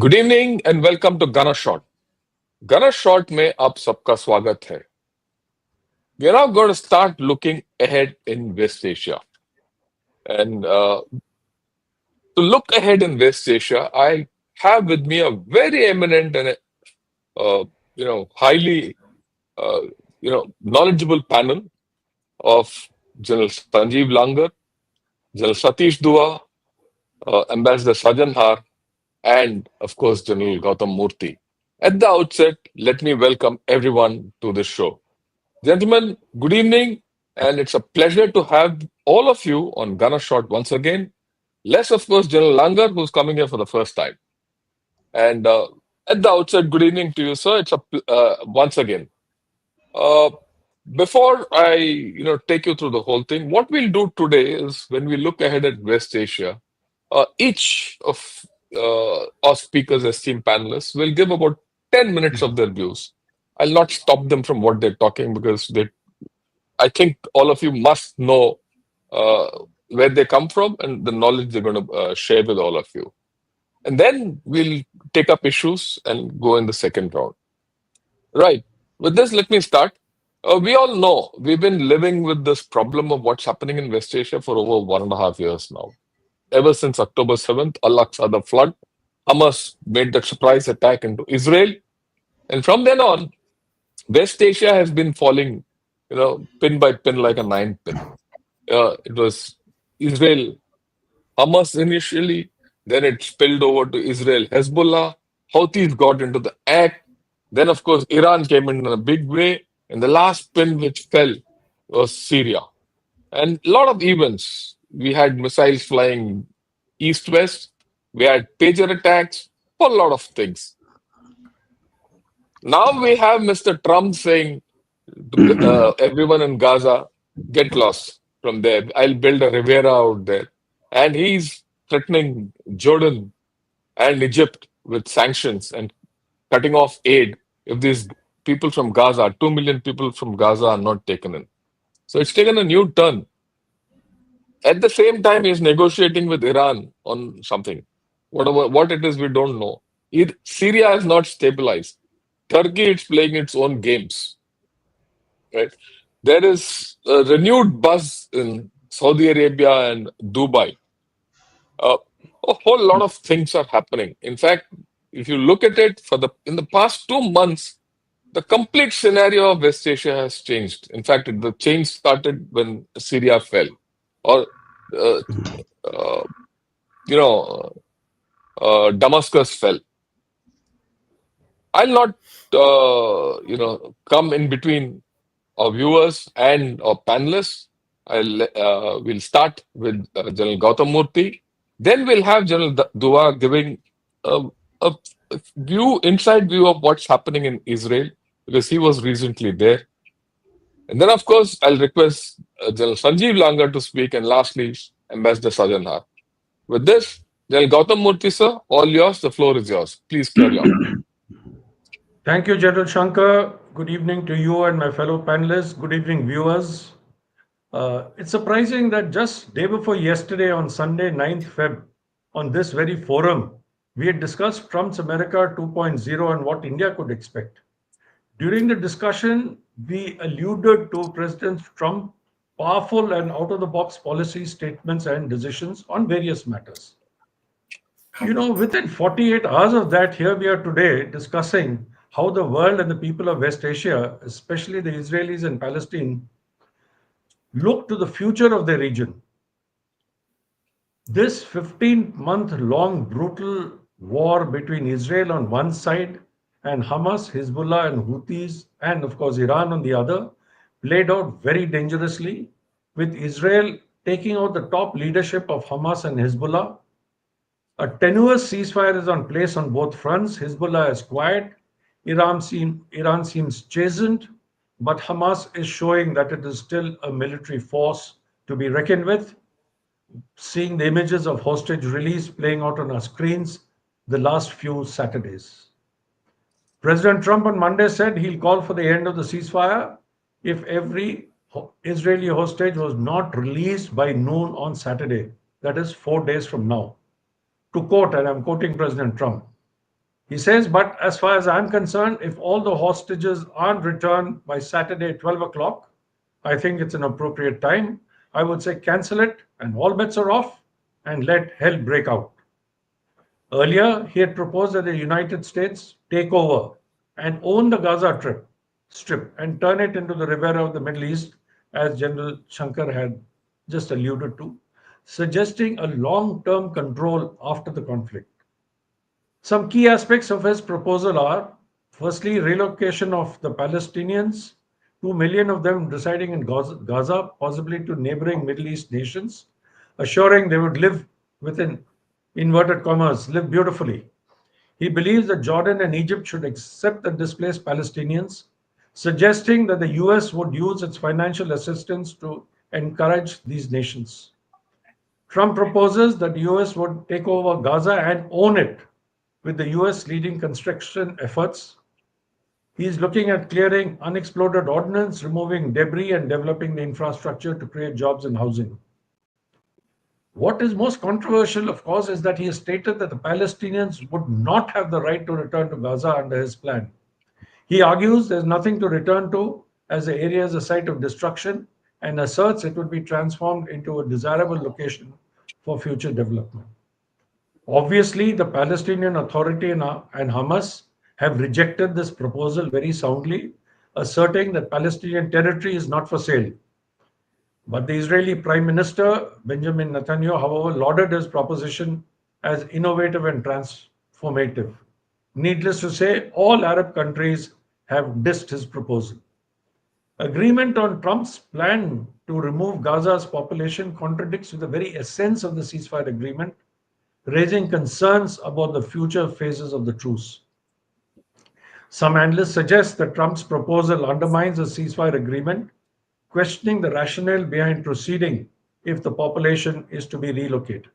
Good evening and welcome to गना shot. गना shot में आप सबका स्वागत है। We are now going to start looking ahead in West Asia. And to look ahead in West Asia, I have with me a very eminent and uh, highly uh, knowledgeable panel of General Sanjeev Langar, General Satish Dua, Ambassador Sajan Har, and of course General Gautam Murthy. At the outset, let me welcome everyone to this show. Gentlemen, good evening, and it's a pleasure to have all of you on Gunner Shot once again. Less, of course, General Langar, who's coming here for the first time. And at the outset, good evening to you, sir. It's a once again. Uh, Before I, take you through the whole thing, what we'll do today is when we look ahead at West Asia, each of our speakers, esteemed panelists, will give about 10 minutes of their views. I'll not stop them from what they're talking because I think all of you must know uh, where they come from and the knowledge they're going to share with all of you. And then we'll take up issues and go in the second round. Right. With this, let me start. We all know we've been living with this problem of what's happening in West Asia for over 1.5 years now. Ever since October 7th, Al-Aqsa, the flood, Hamas made that surprise attack into Israel. And from then on, West Asia has been falling, pin by pin like a nine pin. It was Israel, Hamas initially, then it spilled over to Israel, Hezbollah. Houthis got into the act. Then, of course, Iran came in a big way. And the last pin which fell was Syria. And a lot of events. We had missiles flying east-west. We had pager attacks, a lot of things. Now we have Mr. Trump saying to everyone in Gaza, get lost from there. I'll build a Riviera out there. And he's threatening Jordan and Egypt with sanctions and cutting off aid if these people from Gaza, 2 million people from Gaza, are not taken in. So it's taken a new turn. At the same time, he's negotiating with Iran on something. What it is, we don't know. Syria is not stabilized. Turkey is playing its own games. Right? There is a renewed buzz in Saudi Arabia and Dubai. A whole lot of things are happening. In fact, if you look at it in the past 2 months, the complete scenario of West Asia has changed. In fact, the change started when Syria fell, or uh, uh, Damascus fell. I'll not come in between our viewers and our panelists. We'll start with General Gautam Murthy. Then we'll have General Dua giving a inside view of what's happening in Israel, because he was recently there. And then, of course, I'll request General Sanjeev Langar to speak, and lastly, Ambassador Sajan Har. With this, General Gautam Murthy, sir, all yours. The floor is yours. Please carry on. Thank you, General Shankar. Good evening to you and my fellow panelists. Good evening, viewers. It's surprising that just day before yesterday, on Sunday, 9th Feb, on this very forum, we had discussed Trump's America 2.0 and what India could expect. During the discussion, we alluded to President Trump's powerful and out-of-the-box policy statements and decisions on various matters. Within 48 hours of that, here we are today discussing how the world and the people of West Asia, especially the Israelis and Palestine, look to the future of their region. This 15-month-long brutal war between Israel on one side and Hamas, Hezbollah, and Houthis, and of course Iran on the other, played out very dangerously, with Israel taking out the top leadership of Hamas and Hezbollah. A tenuous ceasefire is on place on both fronts. Hezbollah is quiet. Iran seems chastened, but Hamas is showing that it is still a military force to be reckoned with. Seeing the images of hostage release playing out on our screens the last few Saturdays. President Trump on Monday said he'll call for the end of the ceasefire if every Israeli hostage was not released by noon on Saturday, that is 4 days from now. To quote, and I'm quoting President Trump, He says, but as far as I'm concerned, if all the hostages aren't returned by Saturday, 12 o'clock, I think it's an appropriate time. I would say cancel it and all bets are off and let hell break out. Earlier, he had proposed that the United States take over and own the Strip and turn it into the Riviera of the Middle East, as General Shankar had just alluded to, suggesting a long term control after the conflict. Some key aspects of his proposal are firstly, relocation of the Palestinians, 2 million of them residing in Gaza, possibly to neighboring Middle East nations, assuring they would live within inverted commas, live beautifully. He believes that Jordan and Egypt should accept the displaced Palestinians, suggesting that the US would use its financial assistance to encourage these nations. Trump proposes that the US would take over Gaza and own it, with the US leading construction efforts. He is looking at clearing unexploded ordnance, removing debris, and developing the infrastructure to create jobs and housing. What is most controversial, of course, is that he has stated that the Palestinians would not have the right to return to Gaza under his plan. He argues there's nothing to return to as the area is a site of destruction and asserts it would be transformed into a desirable location for future development. Obviously, the Palestinian Authority and Hamas have rejected this proposal very soundly, asserting that Palestinian territory is not for sale. But the Israeli Prime Minister Benjamin Netanyahu, however, lauded his proposition as innovative and transformative. Needless to say, all Arab countries have dissed his proposal. Agreement on Trump's plan to remove Gaza's population contradicts with the very essence of the ceasefire agreement, raising concerns about the future phases of the truce. Some analysts suggest that Trump's proposal undermines the ceasefire agreement, questioning the rationale behind proceeding if the population is to be relocated.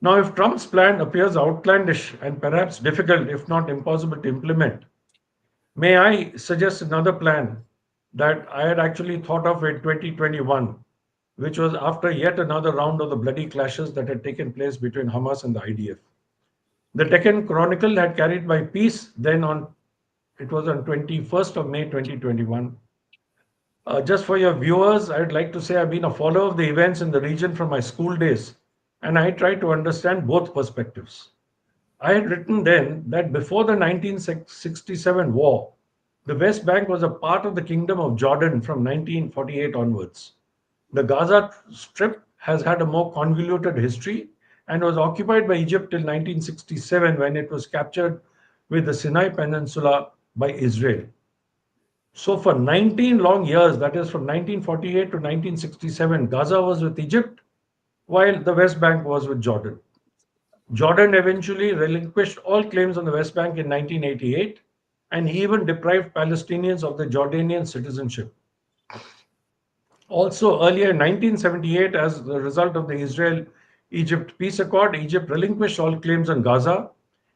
Now, if Trump's plan appears outlandish and perhaps difficult, if not impossible to implement, may I suggest another plan that I had actually thought of in 2021, which was after yet another round of the bloody clashes that had taken place between Hamas and the IDF. The Deccan Chronicle had carried by peace then on it was on 21st of May 2021. Just for your viewers, I'd like to say I've been a follower of the events in the region from my school days, and I try to understand both perspectives. I had written then that before the 1967 war, the West Bank was a part of the Kingdom of Jordan from 1948 onwards. The Gaza Strip has had a more convoluted history and was occupied by Egypt till 1967 when it was captured with the Sinai Peninsula by Israel. So, for 19 long years, that is from 1948 to 1967, Gaza was with Egypt, while the West Bank was with Jordan. Jordan eventually relinquished all claims on the West Bank in 1988 and even deprived Palestinians of their Jordanian citizenship. Also, earlier in 1978, as the result of the Israel Egypt peace accord, Egypt relinquished all claims on Gaza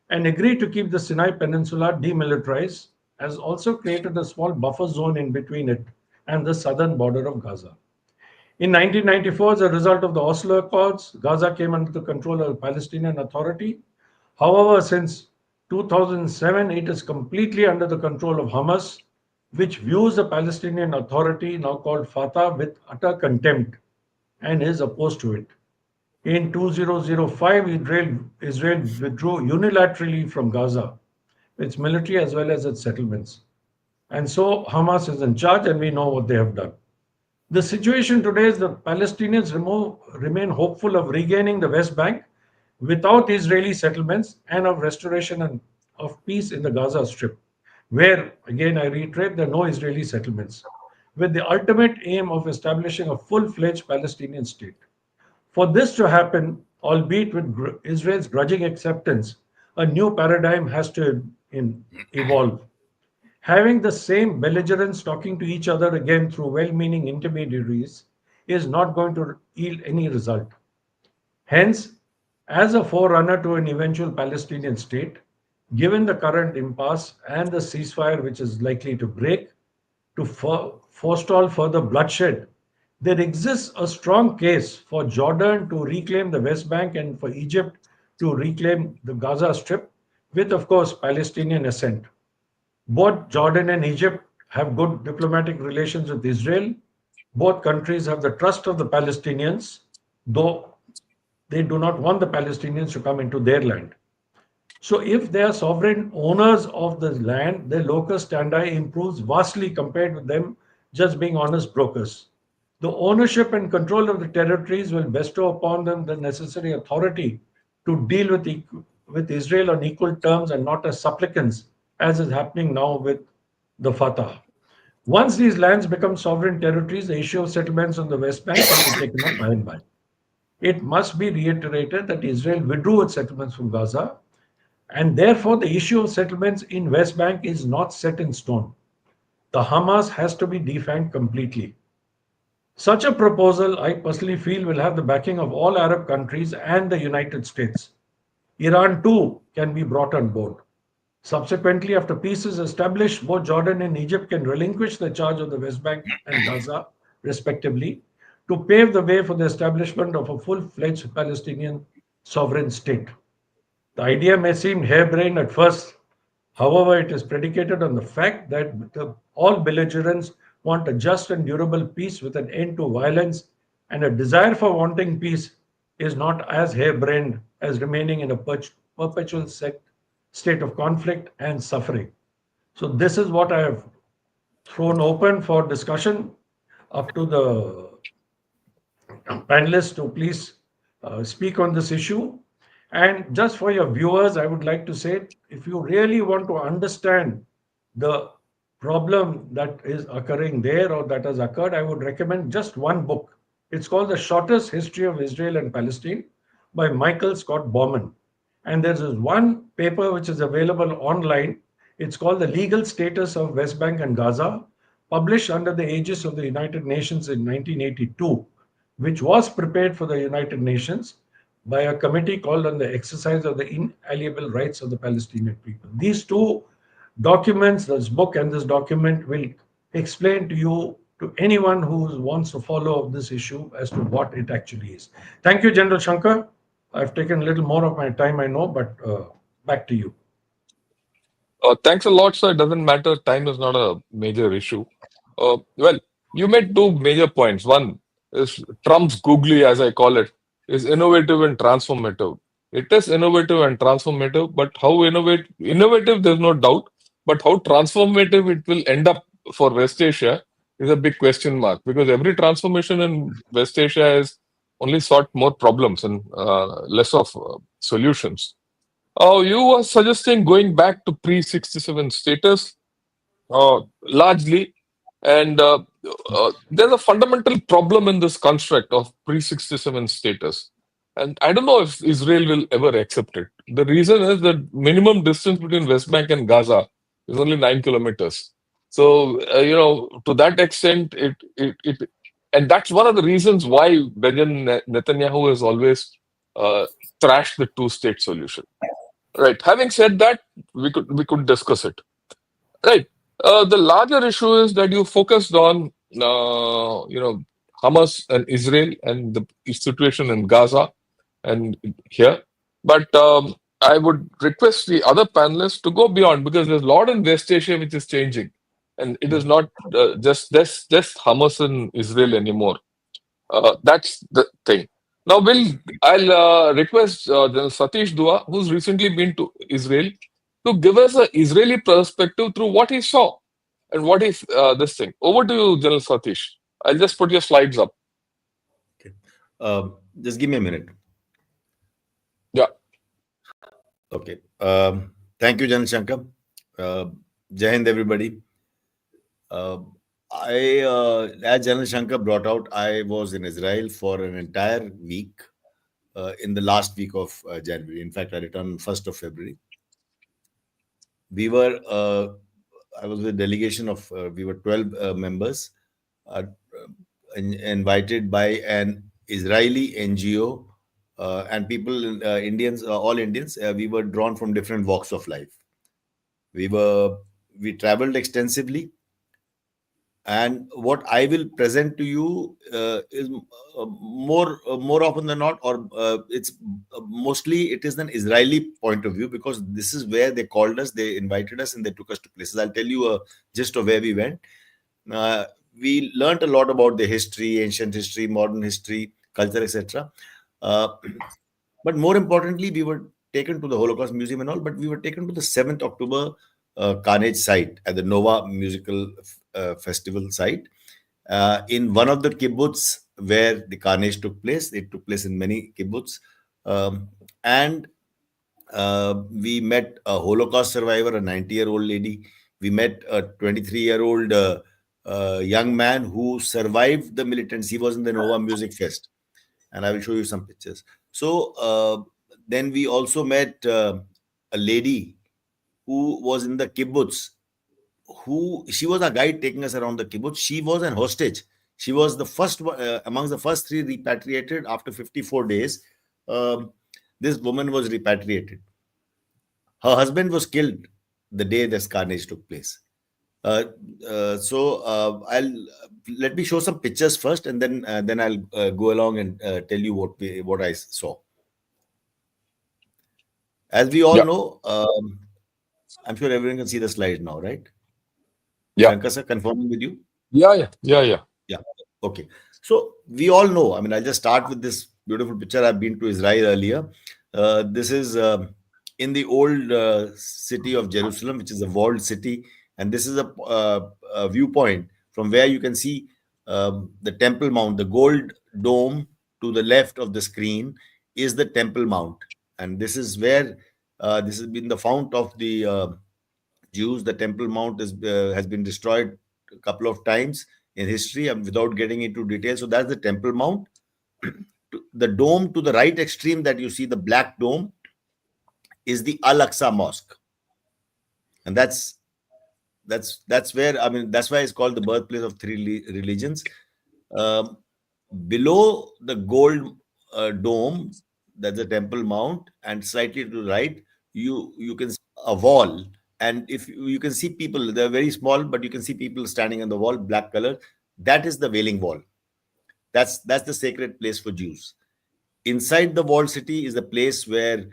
and agreed to keep the Sinai Peninsula demilitarized, has also created a small buffer zone in between it and the southern border of Gaza. In 1994, as a result of the Oslo Accords, Gaza came under the control of the Palestinian Authority. However, since 2007, it is completely under the control of Hamas, which views the Palestinian Authority, now called Fatah, with utter contempt and is opposed to it. In 2005, Israel withdrew unilaterally from Gaza, its military as well as its settlements. And so Hamas is in charge, and we know what they have done. The situation today is the Palestinians remain hopeful of regaining the West Bank without Israeli settlements and of restoration and of peace in the Gaza Strip, where, again, I reiterate, there are no Israeli settlements, with the ultimate aim of establishing a full fledged Palestinian state. For this to happen, albeit with Israel's grudging acceptance, a new paradigm has to evolve. Having the same belligerents talking to each other again through well meaning intermediaries is not going to yield any result. Hence, as a forerunner to an eventual Palestinian state, given the current impasse and the ceasefire which is likely to break, to forestall further bloodshed, there exists a strong case for Jordan to reclaim the West Bank and for Egypt to reclaim the Gaza Strip, with, of course, Palestinian assent. Both Jordan and Egypt have good diplomatic relations with Israel. Both countries have the trust of the Palestinians, though they do not want the Palestinians to come into their land. So, if they are sovereign owners of the land, their locus standi improves vastly compared with them just being honest brokers. The ownership and control of the territories will bestow upon them the necessary authority to deal with Israel on equal terms and not as supplicants, as is happening now with the Fatah. Once these lands become sovereign territories, the issue of settlements on the West Bank can be taken up by and by. It must be reiterated that Israel withdrew its settlements from Gaza, and therefore the issue of settlements in West Bank is not set in stone. The Hamas has to be defanged completely. Such a proposal, I personally feel, will have the backing of all Arab countries and the United States. Iran too can be brought on board. Subsequently, after peace is established, both Jordan and Egypt can relinquish the charge of the West Bank and Gaza, respectively, to pave the way for the establishment of a full fledged Palestinian sovereign state. The idea may seem harebrained at first. However, it is predicated on the fact that all belligerents want a just and durable peace with an end to violence, and a desire for wanting peace is not as harebrained as remaining in a perpetual state of conflict and suffering. So, this is what I have thrown open for discussion, up to the panelists to please speak on this issue. And just for your viewers, I would like to say, if you really want to understand the problem that is occurring there or that has occurred, I would recommend just one book. It's called The Shortest History of Israel and Palestine by Michael Scott Bauman. And there's this one paper which is available online. It's called The Legal Status of West Bank and Gaza, published under the aegis of the United Nations in 1982, which was prepared for the United Nations by a committee called on the exercise of the inalienable rights of the Palestinian people. These two documents, this book and this document, will explain to you, to anyone who wants to follow this issue, as to what it actually is. Thank you, General Shankar. I've taken a little more of my time, I know, but back to you. Thanks a lot, sir. It doesn't matter. Time is not a major issue. Well, you made two major points. One is Trump's googly, as I call it, is innovative and transformative. It is innovative and transformative, but how innovative, there's no doubt, but how transformative it will end up for West Asia is a big question mark, because every transformation in West Asia has only sought more problems and less of solutions. You were suggesting going back to pre-67 status, largely, and there's a fundamental problem in this construct of pre-67 status. And I don't know if Israel will ever accept it. The reason is that minimum distance between West Bank and Gaza is only 9 kilometers. So, to that extent, and that's one of the reasons why Benjamin Netanyahu has always uh, thrashed the two-state solution. Right. Having said that, we could discuss it. Right. The larger issue is that you focused on Hamas and Israel and the situation in Gaza and here, but I would request the other panelists to go beyond, because there's a lot in West Asia which is changing, and it is not just Hamas and Israel anymore. That's the thing. Now, I'll request General Satish Dua, who's recently been to Israel, to give us an Israeli perspective through what he saw and what is this thing. Over to you, General Satish. I'll just put your slides up. Okay. Just give me a minute. Yeah. Okay. Thank you, Jan Shankar. Jai Hind, everybody. Uh, as General Shankar brought out, I was in Israel for an entire week in the last week of January. In fact, I returned 1st of February. We were, I was with a delegation of, we were 12 members, uh, invited by an Israeli NGO and people, Indians, all Indians. We were drawn from different walks of life. We were, we traveled extensively. And what I will present to you is more often than not, or it's mostly it is an Israeli point of view, because this is where they called us, they invited us, and they took us to places. I'll tell you a gist of where we went. uh, we learned a lot about the history, ancient history, modern history, culture, etc. uh, but more importantly, we were taken to the Holocaust Museum and all, but we were taken to the 7th October Carnage site at the Nova Musical Festival site in one of the kibbutz where the carnage took place. It took place in many kibbutz. Um, and we met a Holocaust survivor, a 90-year-old lady. We met a 23-year-old young man who survived the militants. He was in the Nova Music Fest, and I will show you some pictures. So then we also met a lady who was in the kibbutz, who she was a guide taking us around the kibbutz. She was an hostage. She was the first amongst the first three repatriated after 54 days. Um, this woman was repatriated. Her husband was killed the day this carnage took place. Uh, I'll let me show some pictures first, and then I'll go along and tell you what I saw. As we all Yeah, know, I'm sure everyone can see the slide now, right? yeah, Shankar sir, confirming with you. yeah, yeah, yeah, yeah. Yeah. Okay. So we all know. I mean, I'll just start with this beautiful picture. I've been to Israel earlier. This is in the old city of Jerusalem, which is a walled city, and this is a viewpoint from where you can see the Temple Mount, the gold dome to the left of the screen is the Temple Mount, and this is where this has been the fount of the Jews. The Temple Mount has been destroyed a couple of times in history, and without getting into detail. So that's the Temple Mount. The dome to the right extreme that you see, the black dome, is the Al Aqsa Mosque, and that's where, I mean, that's why it's called the birthplace of three religions. Um, Below the gold dome, that's the Temple Mount, and slightly to the right, you can see a wall, and if you can see people, they're very small, but you can see people standing on the wall, black color. That is the Wailing Wall. That's the sacred place for Jews. Inside the walled city is the place where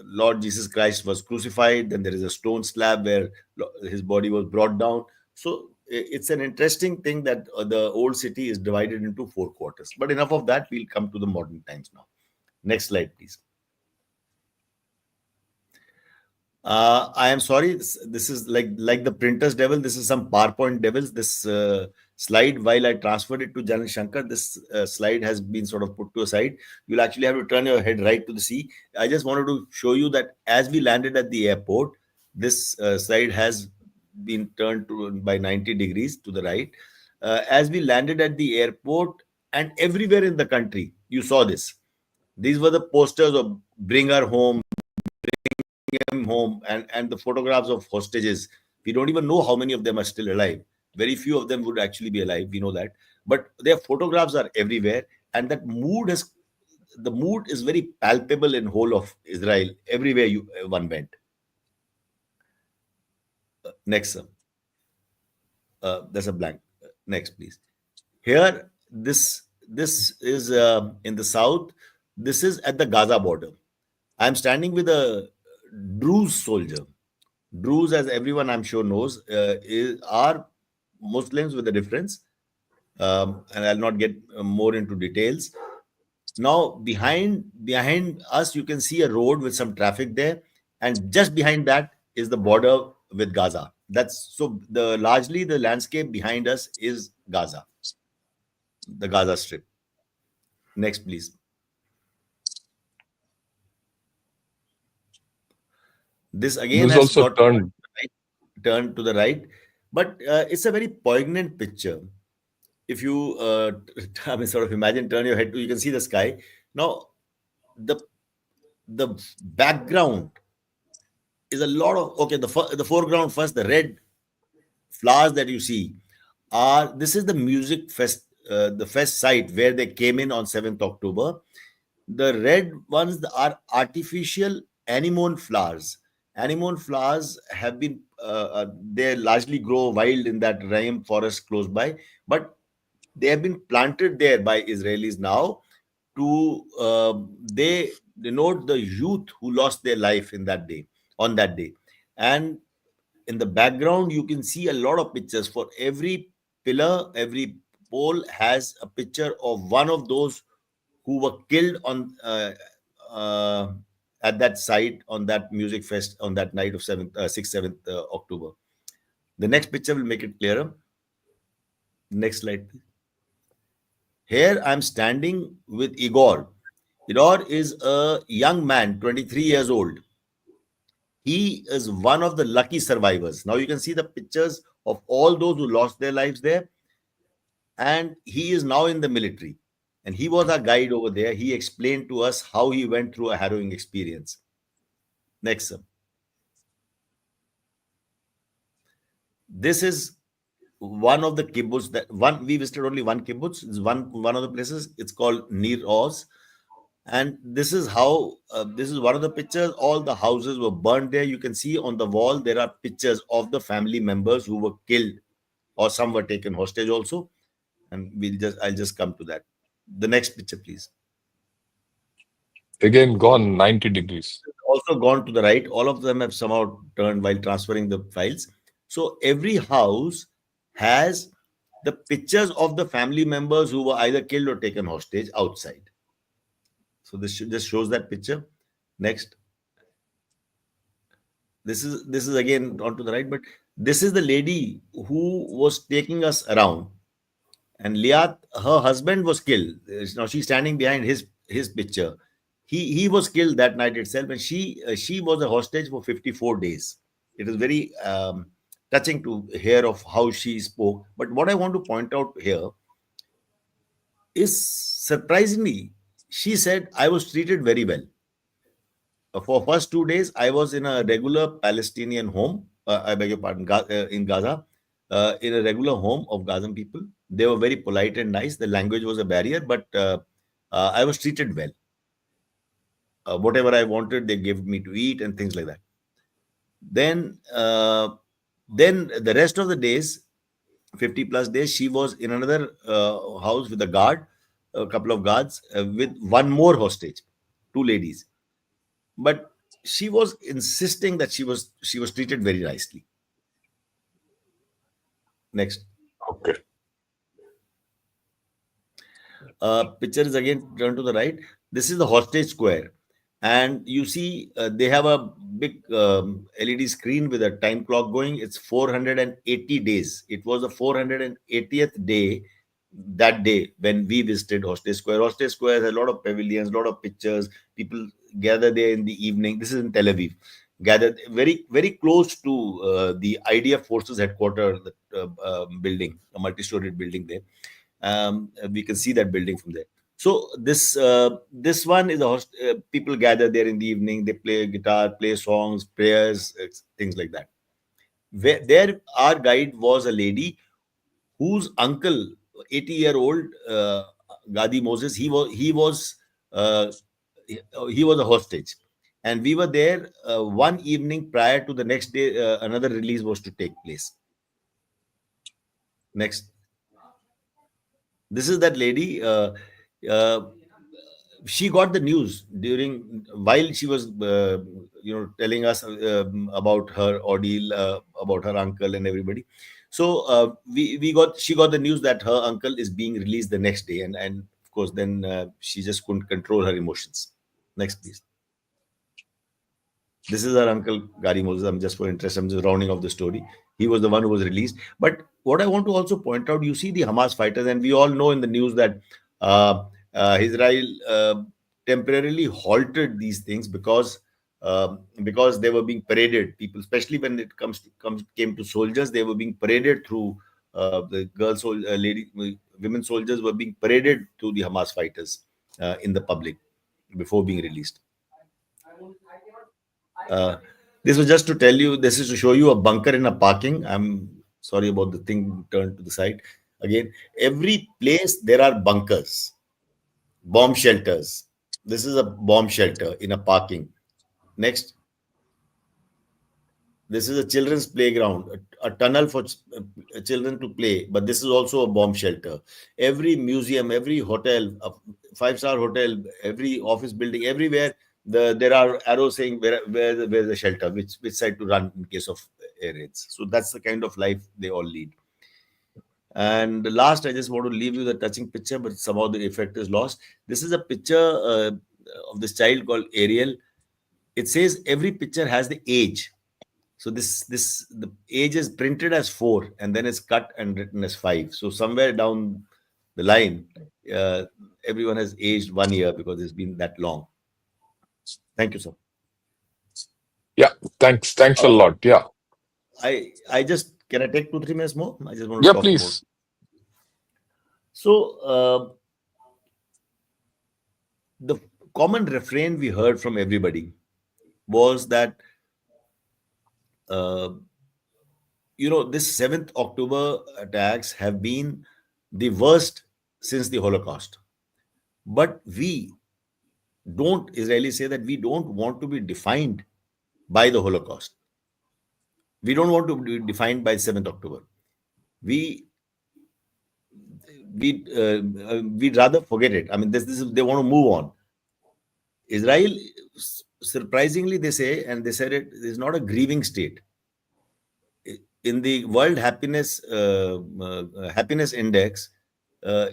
Lord Jesus Christ was crucified. Then there is a stone slab where his body was brought down. So it's an interesting thing that the old city is divided into four quarters. But enough of that. We'll come to the modern times now. Next slide, please. I am sorry. This is like the printer's devil. This is some PowerPoint devils. This slide, while I transferred it to Jalan Shankar, this slide has been sort of put to a side. You'll actually have to turn your head right to the sea. I just wanted to show you that as we landed at the airport, this slide has been turned to by 90 degrees to the right. As we landed at the airport, and everywhere in the country, you saw this. These were the posters of "Bring Her Home," him home, and the photographs of hostages. We don't even know how many of them are still alive. Very few of them would actually be alive, we know that, but their photographs are everywhere, and that mood has the mood is very palpable in whole of Israel, everywhere you one went. Next, sir. There's a blank. Next, please. Here, this is in the south. This is at the Gaza border. I'm standing with a Druze soldier. Druze, as everyone I'm sure knows, are Muslims with a difference, and I'll not get more into details. Now, behind us, you can see a road with some traffic there, and just behind that is the border with Gaza. That's so the largely the landscape behind us is Gaza, the Gaza Strip. Next, please. This again This has also got turned. turned to the right, but it's a very poignant picture. If you I mean, sort of imagine, turn your head to, you can see the sky. Now, the the background is a lot of, okay, the foreground first, the red flowers that you see are, this is the music fest, the fest site where they came in on 7th October. The red ones are artificial anemone flowers. Anemone flowers have been they largely grow wild in that Raim forest close by, but they have been planted there by Israelis now to they denote the youth who lost their life in that day, on that day. And in the background you can see a lot of pictures. For every pillar, every pole has a picture of one of those who were killed on uh, at that site on that music fest on that night of 7th October. The next picture will make it clearer. Next slide, please. Here I'm standing with Igor. Igor is a young man, 23 years old. He is one of the lucky survivors. Now you can see the pictures of all those who lost their lives there, and he is now in the military. And he was our guide over there. He explained to us how he went through a harrowing experience. Next, sir. This is one of the kibbutz that one we visited only one kibbutz. It's one of the places. It's called Nir Oz. And this is how this is one of the pictures. All the houses were burned there. You can see on the wall there are pictures of the family members who were killed, or some were taken hostage also. And I'll just come to that. The next picture, please. Again, gone 90 degrees. Also gone to the right. All of them have somehow turned while transferring the files. So every house has the pictures of the family members who were either killed or taken hostage outside. So this just shows that picture. Next. This is again on to the right, but this is the lady who was taking us around. And Liat, her husband was killed. Now she's standing behind his picture. He was killed that night itself, and she was a hostage for 54 days. It is very touching to hear of how she spoke. But what I want to point out here is, surprisingly, she said, I was treated very well. For first 2 days, I was in a regular Palestinian home. I beg your pardon, in Gaza, in a regular home of Gazan people. They were very polite and nice. The language was a barrier, but I was treated well. Whatever I wanted, they gave me to eat and things like that. Then, then the rest of the days, 50 plus days, she was in another house with a guard, a couple of guards, with one more hostage, two ladies. But she was insisting that she was treated very nicely. Next. Okay. Picture is again turned to the right. This is the hostage square, and you see they have a big LED screen with a time clock going. It's 480 days. It was the 480th day that day when we visited Hostage Square. Hostage Square has a lot of pavilions, a lot of pictures. People gather there in the evening. This is in Tel Aviv. Gathered very, very close to the IDF Forces headquarters, building, a multi-storied building there. We can see that building from there. So this one is people gather there in the evening. They play guitar, play songs, prayers, things like that. There, our guide was a lady whose uncle, 80-year-old Gadi Moses, uh, he was a hostage, and we were there one evening prior to the next day. Another release was to take place. Next. This is that lady. Uh, she got the news during while she was, telling us about her ordeal, about her uncle and everybody. So we got she got the news that her uncle is being released the next day, and of course then she just couldn't control her emotions. Next, please. This is our uncle Gary Moses. I'm just for interest. I'm just rounding off the story. He was the one who was released. But what I want to also point out, you see the Hamas fighters, and we all know in the news that Israel temporarily halted these things because they were being paraded. People, especially when it came to soldiers, they were being paraded through the women soldiers were being paraded to the Hamas fighters in the public before being released. Uh, this was just to tell you, this is to show you a bunker in a parking. I'm sorry about the thing turned to the side. Again, every place there are bunkers, bomb shelters. This is a bomb shelter in a parking. Next. This is a children's playground, a tunnel for children to play, but this is also a bomb shelter. Every museum, every hotel, a five-star hotel, every office building, everywhere, there are arrows saying where the shelter, which side to run in case of air raids. So that's the kind of life they all lead. And last, I just want to leave you the touching picture, but somehow the effect is lost. This is a picture of this child called Ariel. It says every picture has the age. So this the age is printed as 4 and then it's cut and written as 5. So somewhere down the line, uh, everyone has aged 1 year because it's been that long. Thank you, sir. Yeah, thanks a Uh, lot. Yeah, I just can I take 2 3 minutes more? I just want to yeah, talk about. please. So the common refrain we heard from everybody was that uh, this 7th October attacks have been the worst since the Holocaust. But we don't, Israelis say that we don't want to be defined by the Holocaust. We don't want to be defined by 7th October. We we'd rather forget it. I mean, this is they want to move on. Israel, surprisingly, they say, and they said it is not a grieving state. In the World Happiness Index,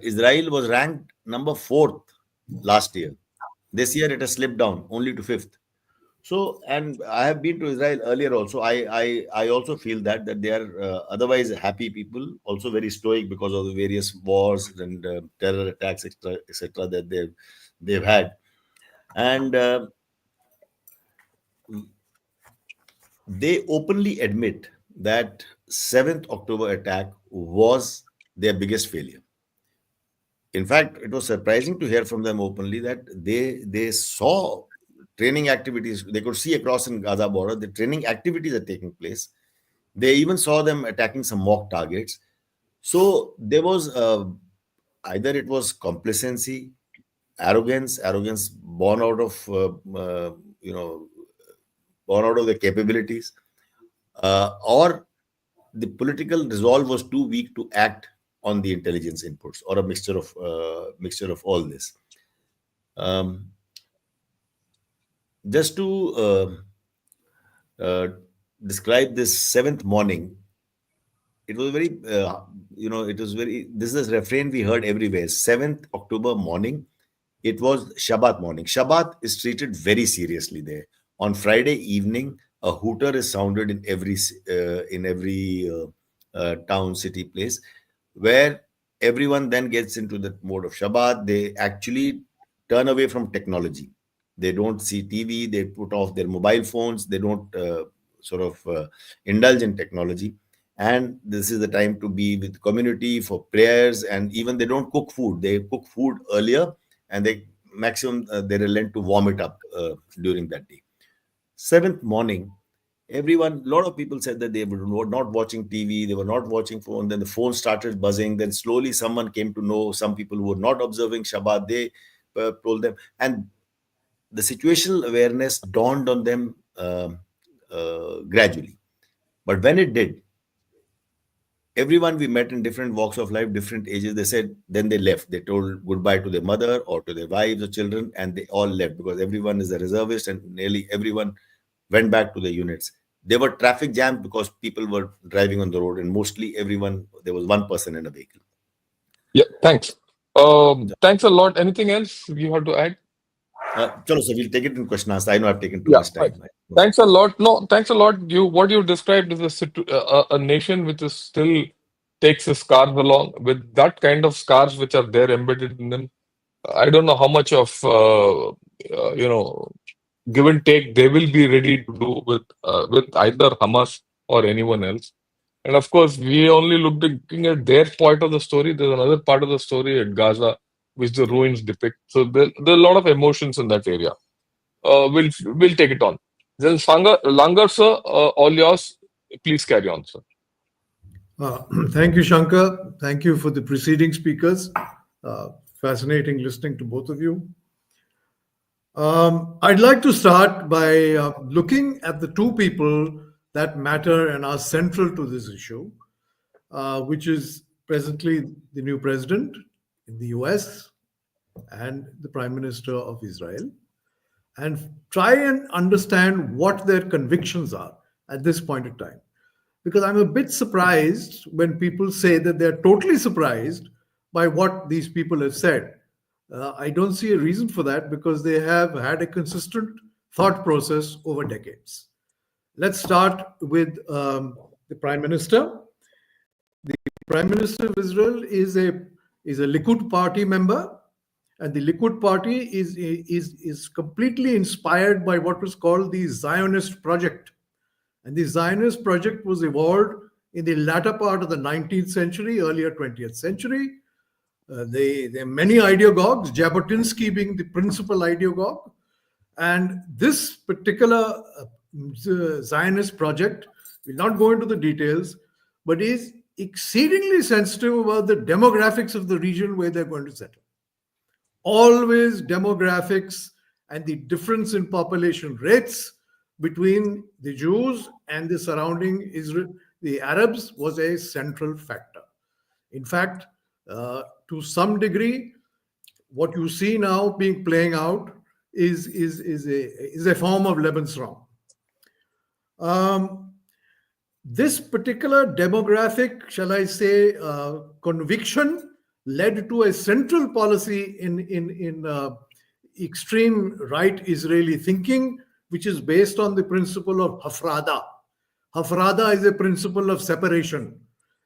Israel was ranked number 4th last year. This year, it has slipped down only to 5th. So, and I have been to Israel earlier also. I also feel that they are otherwise happy people, also very stoic because of the various wars and terror attacks, etc., that they've had, and they openly admit that 7th October attack was their biggest failure. In fact, it was surprising to hear from them openly that they saw training activities. They could see across in Gaza border the training activities are taking place. They even saw them attacking some mock targets. So there was either it was complacency, arrogance born out of you know born out of their capabilities, or the political resolve was too weak to act on the intelligence inputs, or a mixture of all this. Um, just to uh, describe this 7th morning, it was very it was very this is a refrain we heard everywhere. 7th October morning, it was Shabbat morning. Shabbat is treated very seriously there. On Friday evening, a hooter is sounded in every town, city, place, where everyone then gets into the mode of Shabbat. They actually turn away from technology. They don't see TV. They put off their mobile phones. They don't sort of indulge in technology. And this is the time to be with community for prayers. And even they don't cook food. They cook food earlier, and they maximum they relent to warm it up during that day. 7th morning, everyone, a lot of people said that they were not watching TV, they were not watching phone. Then the phone started buzzing. Then slowly, someone came to know. Some people who were not observing Shabbat, they told them, and the situational awareness dawned on them gradually. But when it did, everyone we met in different walks of life, different ages, they said, then they left. They told goodbye to their mother or to their wives or children, and they all left because everyone is a reservist and nearly everyone went back to their units. There were traffic jams because people were driving on the road, and mostly everyone, there was one person in a vehicle. Yeah, thanks. Thanks a lot. Anything else you have to add? Chalo, so we'll take it in question answer. I know I've taken too Yeah, much right. time. Thanks a lot. No, thanks a lot. What you described is a nation which is still takes its scars along with that kind of scars which are there embedded in them. I don't know how much of give and take they will be ready to do with either Hamas or anyone else. And of course, we only looking at their part of the story. There's another part of the story at Gaza, which the ruins depict. So there are a lot of emotions in that area. We'll take it on. Then Langar sir, all yours. Please carry on, sir. Uh, Thank you, Shankar. Thank you for the preceding speakers. Fascinating listening to both of you. I'd like to start by looking at the two people that matter and are central to this issue, which is presently the new president in the US and the Prime Minister of Israel, and try and understand what their convictions are at this point in time. Because I'm a bit surprised when people say that they're totally surprised by what these people have said. I don't see a reason for that because they have had a consistent thought process over decades. Let's start with the Prime Minister. The Prime Minister of Israel is a Likud party member, and the Likud party is completely inspired by what was called the Zionist project. And the Zionist project was evolved in the latter part of the 19th century, earlier 20th century. There are many ideologues, Jabotinsky being the principal ideologue. And this particular Zionist project, will not go into the details, but is exceedingly sensitive about the demographics of the region where they're going to settle. Always demographics and the difference in population rates between the Jews and the surrounding Israel, the Arabs, was a central factor. In fact, to some degree, what you see now playing out is a form of Lebensraum. This particular demographic, shall I say, conviction led to a central policy in extreme right Israeli thinking, which is based on the principle of Hafrada. Hafrada is a principle of separation.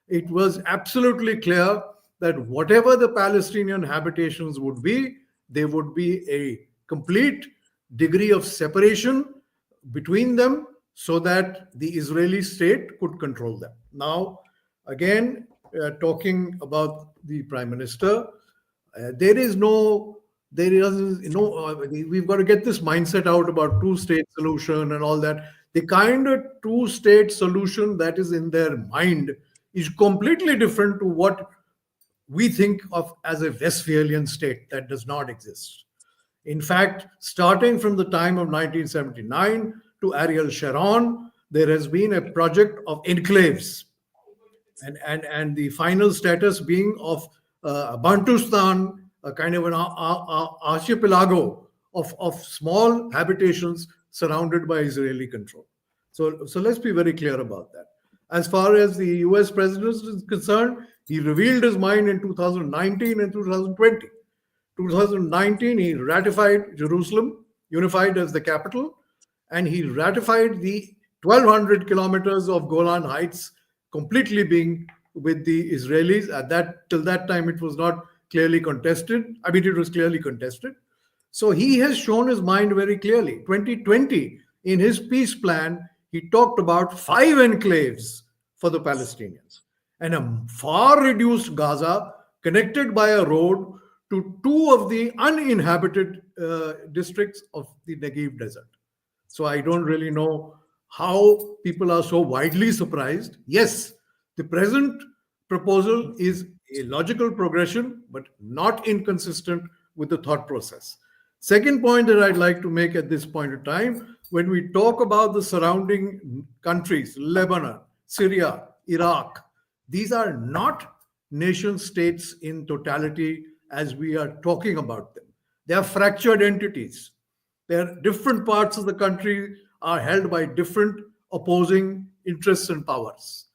It was absolutely clear that whatever the Palestinian habitations would be, there would be a complete degree of separation between them so that the Israeli state could control them. Now, again, talking about the Prime Minister, we've got to get this mindset out about two-state solution and all that. The kind of two-state solution that is in their mind is completely different to what we think of as a Westphalian state that does not exist. In fact, starting from the time of 1979 to Ariel Sharon, there has been a project of enclaves, and the final status being of Bantustan, a kind of an archipelago of small habitations surrounded by Israeli control. So let's be very clear about that. As far as the US president is concerned, he revealed his mind in 2019 and 2020. 2019, he ratified Jerusalem, unified as the capital, and he ratified the 1,200 kilometers of Golan Heights completely being with the Israelis. Till that time, it was not clearly contested. I mean, it was clearly contested. So he has shown his mind very clearly. 2020, in his peace plan, he talked about 5 enclaves for the Palestinians and a far reduced Gaza connected by a road to 2 of the uninhabited districts of the Negev Desert. So I don't really know how people are so widely surprised. Yes, the present proposal is a logical progression, but not inconsistent with the thought process. Second point that I'd like to make at this point in time, when we talk about the surrounding countries, Lebanon, Syria, Iraq, these are not nation states in totality as we are talking about them. They are fractured entities. Their different parts of the country are held by different opposing interests and powers.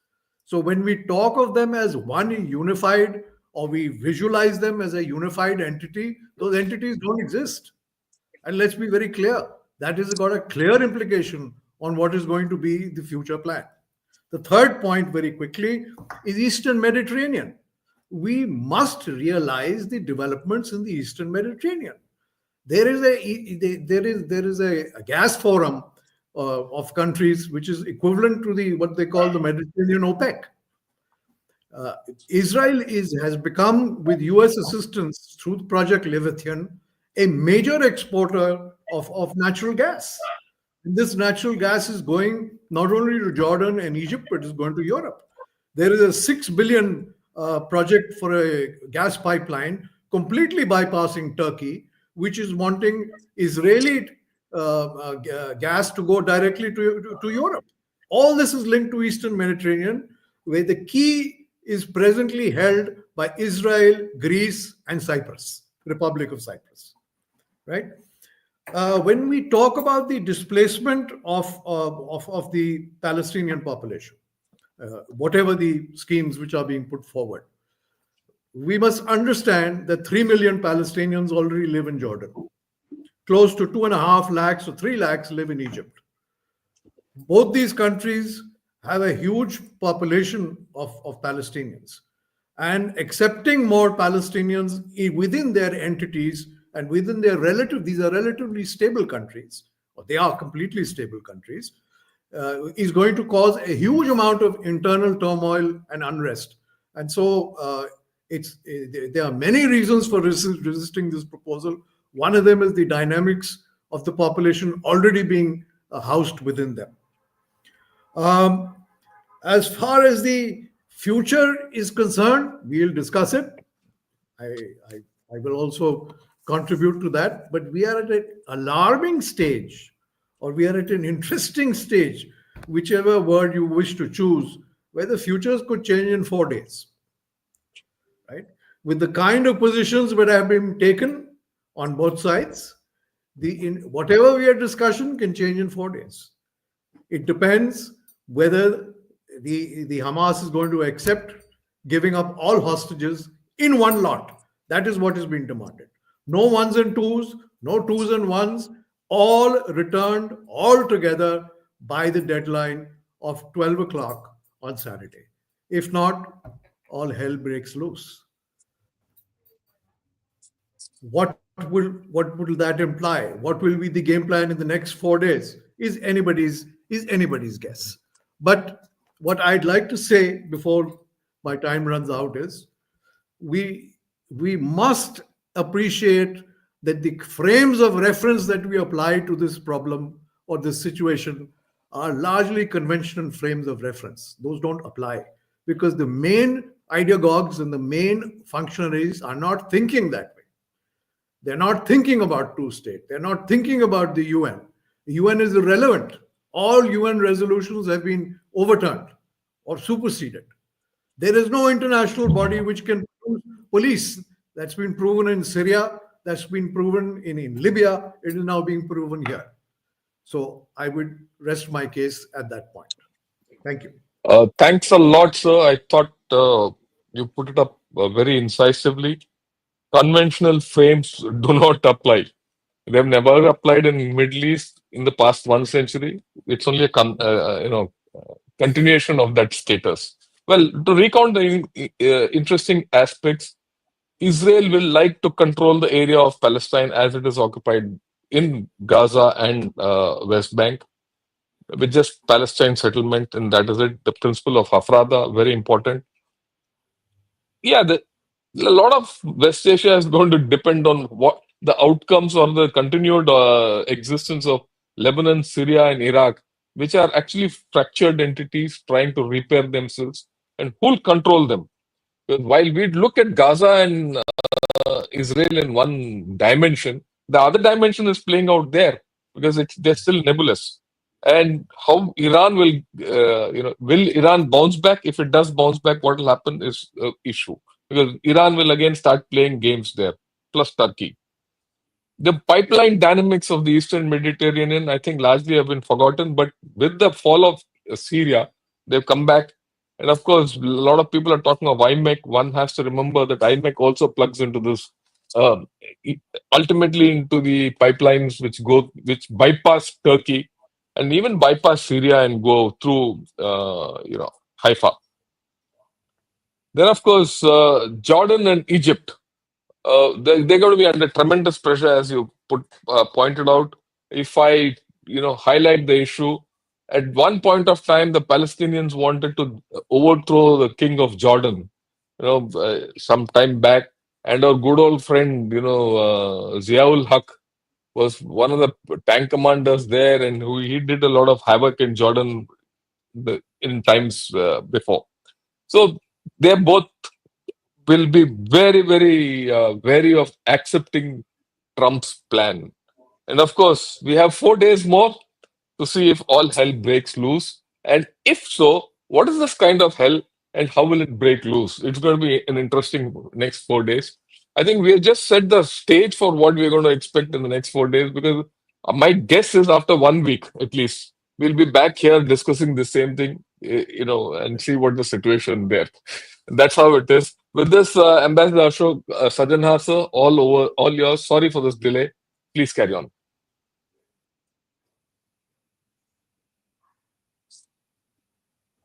So when we talk of them as one unified, or we visualize them as a unified entity, those entities don't exist. And let's be very clear, that has got a clear implication on what is going to be the future plan. The third point, very quickly, is Eastern Mediterranean. We must realize the developments in the Eastern Mediterranean. There is a gas forum of countries which is equivalent to what they call the Mediterranean OPEC. Israel has become, with US assistance through the Project Leviathan, a major exporter of natural gas. And this natural gas is going not only to Jordan and Egypt, but is going to Europe. There is a $6 billion project for a gas pipeline completely bypassing Turkey, which is wanting Israeli gas to go directly to Europe. All this is linked to Eastern Mediterranean, where the key is presently held by Israel, Greece, and Cyprus, Republic of Cyprus. Right? When we talk about the displacement of the Palestinian population, whatever the schemes which are being put forward, we must understand that 3 million Palestinians already live in Jordan. Close to 2.5 lakhs or 3 lakhs live in Egypt. Both these countries have a huge population of Palestinians. And accepting more Palestinians within their entities and within their these are relatively stable countries, or they are completely stable countries, is going to cause a huge amount of internal turmoil and unrest. And so there are many reasons for resisting this proposal. One of them is the dynamics of the population already being housed within them. As far as the future is concerned, we'll discuss it. I will also contribute to that, but we are at an alarming stage, or we are at an interesting stage, whichever word you wish to choose, where the futures could change in 4 days. Right? With the kind of positions that have been taken on both sides, whatever we are discussing can change in 4 days. It depends whether the Hamas is going to accept giving up all hostages in one lot. That is what is being demanded. No ones and twos, no twos and ones, all returned all together by the deadline of 12 o'clock on Saturday. If not, all hell breaks loose. What will that imply? What will be the game plan in the next 4 days? Is anybody's guess. But what I'd like to say before my time runs out is we must appreciate that the frames of reference that we apply to this problem or this situation are largely conventional frames of reference. Those don't apply because the main ideologues and the main functionaries are not thinking that way. They're not thinking about two-state. They're not thinking about the UN. The UN is irrelevant. All UN resolutions have been overturned or superseded. There is no international body which can police. That's been proven in Syria. That's been proven in Libya. It is now being proven here. So I would rest my case at that point. Thank you. Thanks a lot, sir. I thought you put it up very incisively. Conventional frames do not apply. They've never applied in Middle East in the past 1 century. It's only a continuation of that status. Well, to recount the interesting aspects, Israel will like to control the area of Palestine as it is occupied in Gaza and West Bank with just Palestine settlement, and that is it. The principle of Hafrada, very important. Yeah, a lot of West Asia is going to depend on what the outcomes or the continued existence of Lebanon, Syria, and Iraq, which are actually fractured entities trying to repair themselves, and who'll control them. Because while we look at Gaza and Israel in one dimension, the other dimension is playing out there because they're still nebulous. And how Iran will Iran bounce back? If it does bounce back, what will happen is an issue because Iran will again start playing games there, plus Turkey. The pipeline dynamics of the Eastern Mediterranean, I think, largely have been forgotten. But with the fall of Syria, they've come back. And of course, a lot of people are talking of IMEC. One has to remember that IMEC also plugs into this, ultimately into the pipelines which bypass Turkey and even bypass Syria and go through, Haifa. Then, of course, Jordan and Egypt. They're going to be under tremendous pressure, as you pointed out. If I, highlight the issue, at one point of time, the Palestinians wanted to overthrow the king of Jordan, some time back, and our good old friend, Ziaul Haq was one of the tank commanders there, and he did a lot of havoc in Jordan in times before. So they both will be very, very wary of accepting Trump's plan. And of course, we have 4 days more to see if all hell breaks loose. And if so, what is this kind of hell and how will it break loose? It's going to be an interesting next 4 days. I think we have just set the stage for what we're going to expect in the next 4 days because my guess is after 1 week at least, we'll be back here discussing the same thing, and see what the situation there. That's how it is. With this, Ambassador Ashok, Sajan sir, all over, all yours. Sorry for this delay. Please carry on.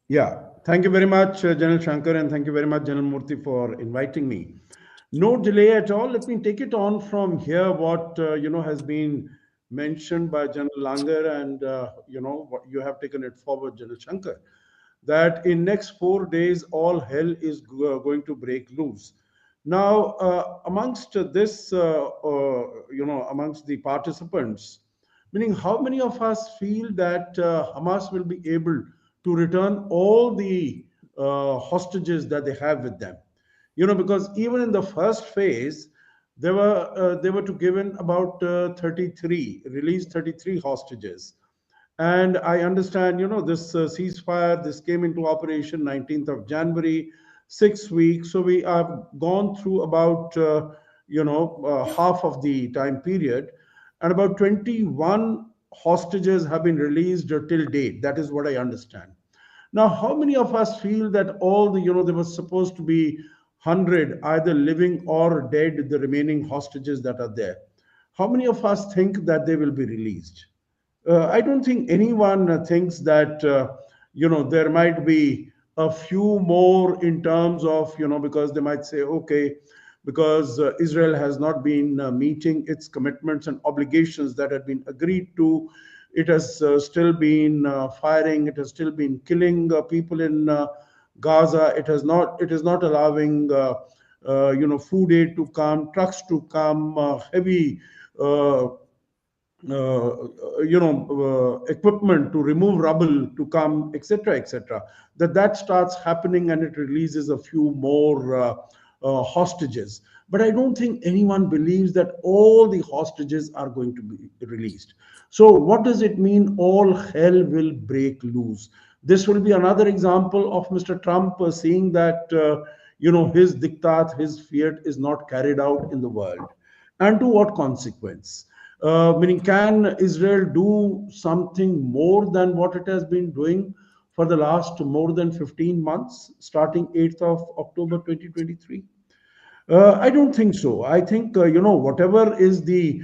Yeah, thank you very much, General Shankar, and thank you very much, General Murthy, for inviting me. No delay at all. Let me take it on from here. What has been mentioned by General Langer, and what you have taken it forward, General Shankar, that in next 4 days all hell is going to break loose. Now, amongst this, amongst the participants, meaning how many of us feel that Hamas will be able to return all the hostages that they have with them? Because even in the first phase, they were to given about 33, release 33 hostages. And I understand, this ceasefire, this came into operation 19th of January, 6 weeks. So we have gone through about, half of the time period, and about 21 hostages have been released till date. That is what I understand. Now, how many of us feel that all the, there was supposed to be 100 either living or dead, the remaining hostages that are there? How many of us think that they will be released? I don't think anyone thinks that there might be a few more in terms of because they might say, okay, because Israel has not been meeting its commitments and obligations that had been agreed to. It has still been firing. It has still been killing people in Gaza. It has not. It is not allowing food aid to come, trucks to come, heavy. Equipment to remove rubble to come, etc., etc. That starts happening, and it releases a few more hostages. But I don't think anyone believes that all the hostages are going to be released. So what does it mean? All hell will break loose. This will be another example of Mr. Trump seeing that his diktat, his fiat is not carried out in the world, and to what consequence? Meaning, can Israel do something more than what it has been doing for the last more than 15 months, starting 8th of October 2023? I don't think so. I think, whatever is the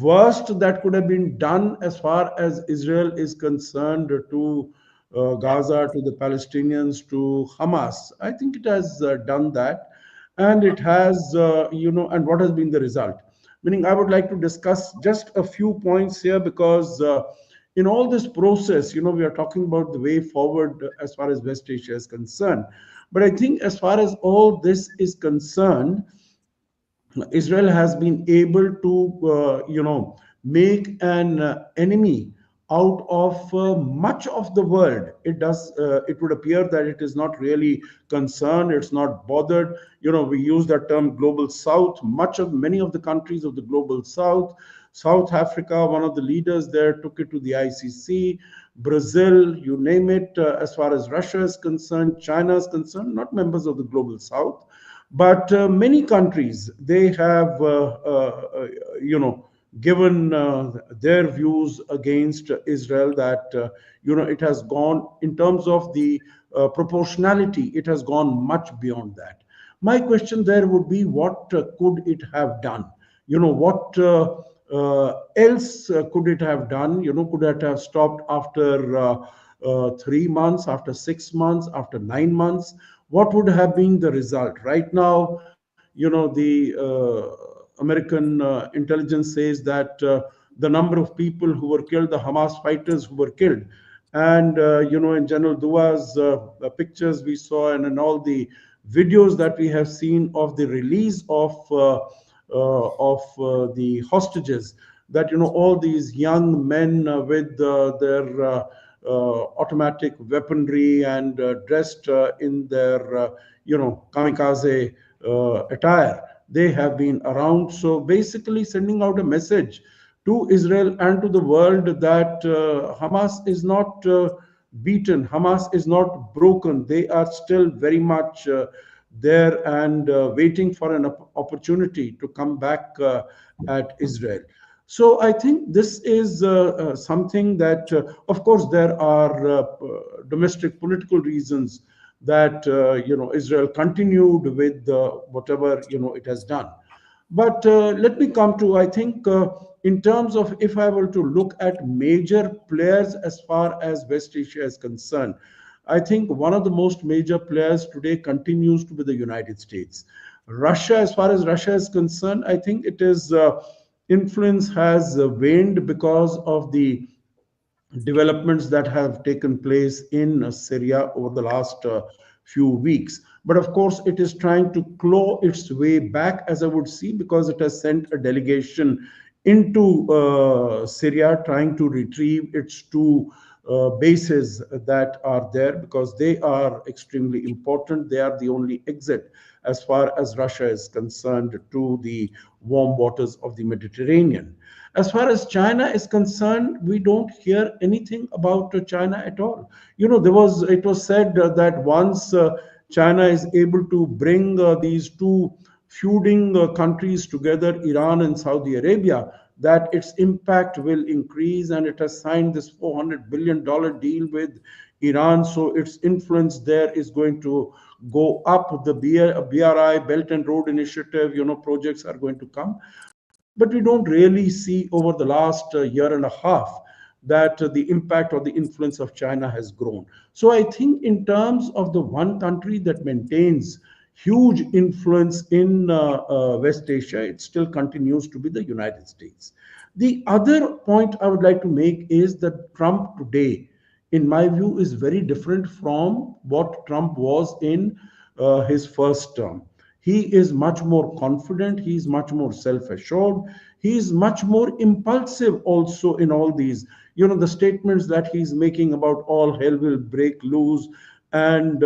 worst that could have been done as far as Israel is concerned to Gaza, to the Palestinians, to Hamas, I think it has done that. And it has, and what has been the result? Meaning, I would like to discuss just a few points here because in all this process, we are talking about the way forward as far as West Asia is concerned. But I think as far as all this is concerned, Israel has been able to, make an enemy out of much of the world. It does. It would appear that it is not really concerned. It's not bothered. We use that term global South. Many of the countries of the global South, South Africa, one of the leaders there took it to the ICC. Brazil, you name it. As far as Russia is concerned, China is concerned, not members of the global South. But many countries, they have, given their views against Israel that, it has gone in terms of the proportionality, it has gone much beyond that. My question there would be, what could it have done? What else could it have done? Could it have stopped after 3 months, after 6 months, after 9 months? What would have been the result? Right now, the American intelligence says that the number of people who were killed, the Hamas fighters who were killed, and in General Dua's pictures we saw, and in all the videos that we have seen of the release of the hostages, that all these young men with their automatic weaponry and dressed in their kamikaze attire, they have been around. So basically sending out a message to Israel and to the world that Hamas is not beaten. Hamas is not broken. They are still very much there and waiting for an opportunity to come back at Israel. So I think this is something that, of course, there are domestic political reasons that Israel continued with whatever it has done. But let me come to, I think, in terms of if I were to look at major players as far as West Asia is concerned, I think one of the most major players today continues to be the United States. Russia, as far as Russia is concerned, I think it is influence has waned because of the developments that have taken place in Syria over the last few weeks. But of course, it is trying to claw its way back, as I would see, because it has sent a delegation into Syria trying to retrieve its two bases that are there because they are extremely important. They are the only exit as far as Russia is concerned to the warm waters of the Mediterranean. As far as China is concerned, we don't hear anything about China at all. It was said that once China is able to bring these two feuding countries together, Iran and Saudi Arabia, that its impact will increase, and it has signed this $400 billion deal with Iran. So its influence there is going to go up. The BRI, Belt and Road Initiative, projects are going to come. But we don't really see over the last year and a half that the impact or the influence of China has grown. So I think in terms of the one country that maintains huge influence in West Asia, it still continues to be the United States. The other point I would like to make is that Trump today, in my view, is very different from what Trump was in his first term. He is much more confident, he is much more self assured, he is much more impulsive also in all these. The statements that he's making about all hell will break loose and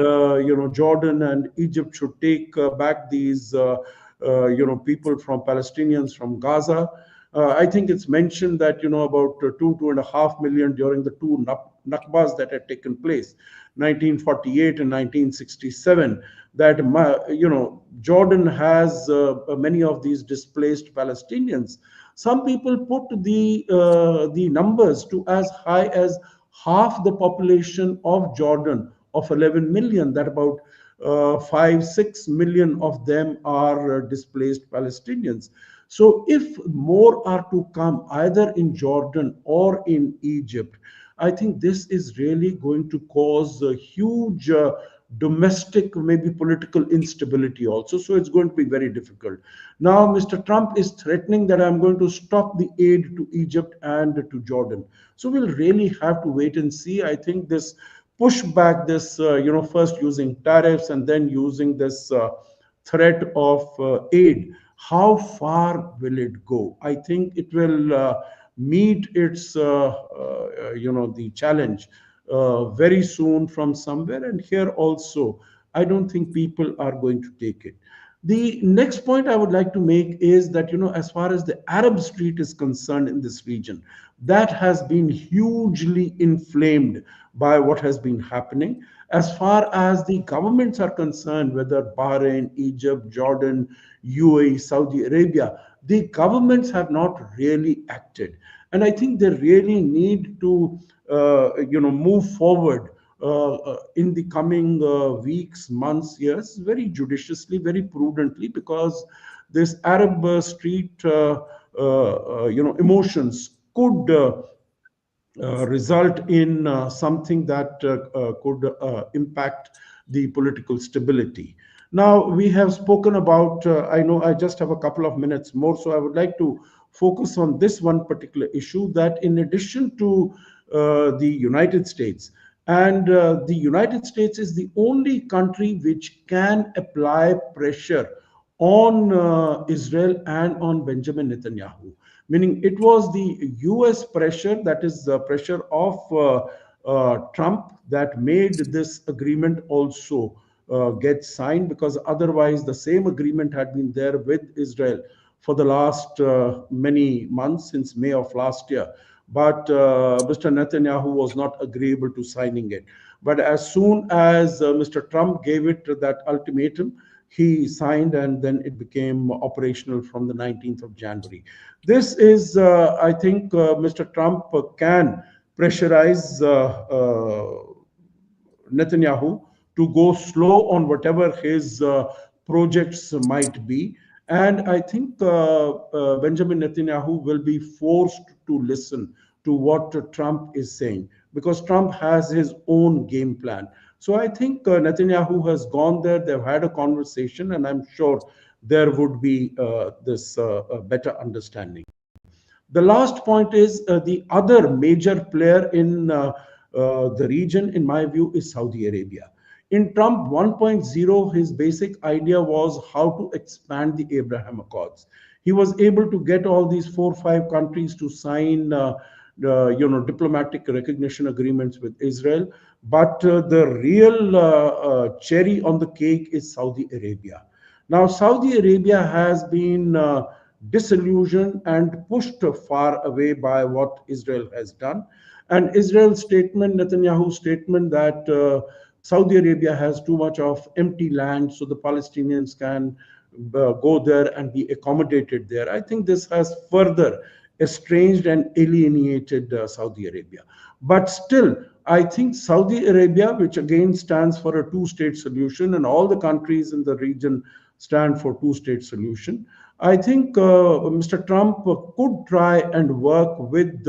Jordan and Egypt should take back these people from Palestinians from Gaza. I think it's mentioned that about 2.5 million during the two Nakbas that had taken place, 1948 and 1967. That Jordan has many of these displaced Palestinians. Some people put the numbers to as high as half the population of Jordan of 11 million. That about 5-6 million of them are displaced Palestinians. So if more are to come either in Jordan or in Egypt, I think this is really going to cause a huge domestic, maybe political instability also. So it's going to be very difficult. Now, Mr. Trump is threatening that I'm going to stop the aid to Egypt and to Jordan. So we'll really have to wait and see. I think this pushback, this, first using tariffs and then using this threat of aid, how far will it go? I think it will meet its, the challenge very soon from somewhere. And here also, I don't think people are going to take it. The next point I would like to make is that, as far as the Arab street is concerned in this region, that has been hugely inflamed by what has been happening. As far as the governments are concerned, whether Bahrain, Egypt, Jordan, UAE, Saudi Arabia, the governments have not really acted. And I think they really need to, move forward in the coming weeks, months, years, very judiciously, very prudently, because this Arab street, emotions could result in something that could impact the political stability. Now, we have spoken about, I know I just have a couple of minutes more, so I would like to focus on this one particular issue, that in addition to the United States, and the United States is the only country which can apply pressure on Israel and on Benjamin Netanyahu. Meaning it was the US pressure, that is the pressure of Trump, that made this agreement also get signed, because otherwise the same agreement had been there with Israel for the last many months, since May of last year. but Mr. Netanyahu was not agreeable to signing it. But as soon as Mr. Trump gave it that ultimatum, he signed, and then it became operational from the 19th of January. This is, I think, Mr. Trump can pressurize Netanyahu to go slow on whatever his projects might be. And I think Benjamin Netanyahu will be forced to listen to what Trump is saying, because Trump has his own game plan. So I think Netanyahu has gone there, they've had a conversation, and I'm sure there would be this better understanding. The last point is the other major player in the region, in my view, is Saudi Arabia. In Trump 1.0, his basic idea was how to expand the Abraham Accords. He was able to get all these 4 or 5 countries to sign, diplomatic recognition agreements with Israel. But the real cherry on the cake is Saudi Arabia. Now, Saudi Arabia has been disillusioned and pushed far away by what Israel has done. And Israel's statement, Netanyahu's statement that Saudi Arabia has too much of empty land, so the Palestinians can go there and be accommodated there. I think this has further estranged and alienated Saudi Arabia. But still, I think Saudi Arabia, which again stands for a two-state solution, and all the countries in the region stand for two-state solution. I think Mr. Trump could try and work with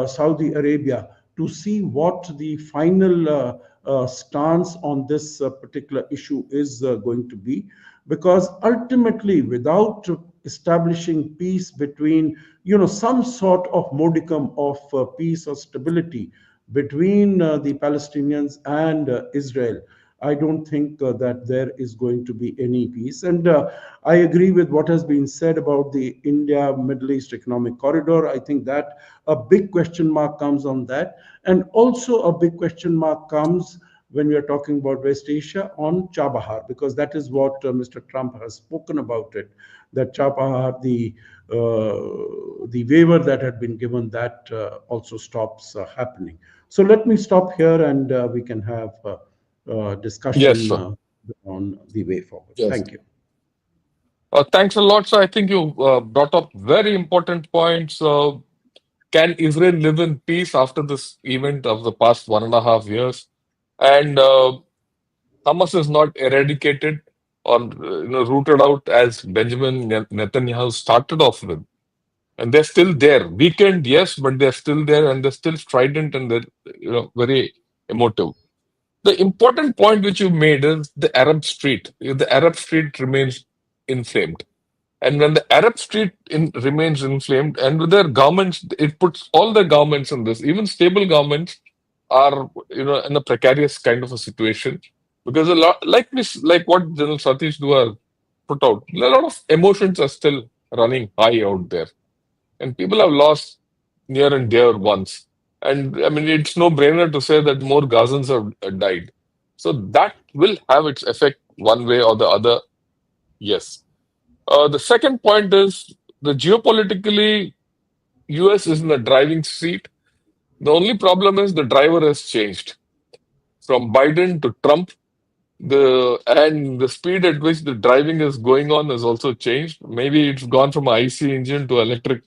Saudi Arabia to see what the final stance on this particular issue is going to be, because ultimately, without establishing peace between, some sort of modicum of peace or stability between the Palestinians and Israel, I don't think that there is going to be any peace. And I agree with what has been said about the India Middle East Economic Corridor. I think that a big question mark comes on that. And also a big question mark comes when we are talking about West Asia on Chabahar, because that is what Mr. Trump has spoken about it, that Chabahar, the waiver that had been given, that also stops happening. So let me stop here, and we can have Yes, discussion sir. on the way forward. Yes. Thank you. Thanks a lot, sir. I think you brought up very important points. Can Israel live in peace after this event of the past 1.5 years? And Hamas is not eradicated or rooted out as Benjamin Netanyahu started off with. And they're still there. Weakened, yes, but they're still there, and they're still strident, and they're very emotive. The important point which you made is the Arab street. The Arab street remains inflamed. And when the Arab street remains inflamed, and with their governments, it puts all the governments in this, even stable governments are in a precarious kind of a situation, because a lot, like what General Satish Dua put out, a lot of emotions are still running high out there, and people have lost near and dear ones. And I mean, it's no brainer to say that more Gazans have died. So that will have its effect one way or the other. Yes. The second point is the geopolitically, US is in the driving seat. The only problem is the driver has changed from Biden to Trump. The speed at which the driving is going on has also changed. Maybe it's gone from IC engine to electric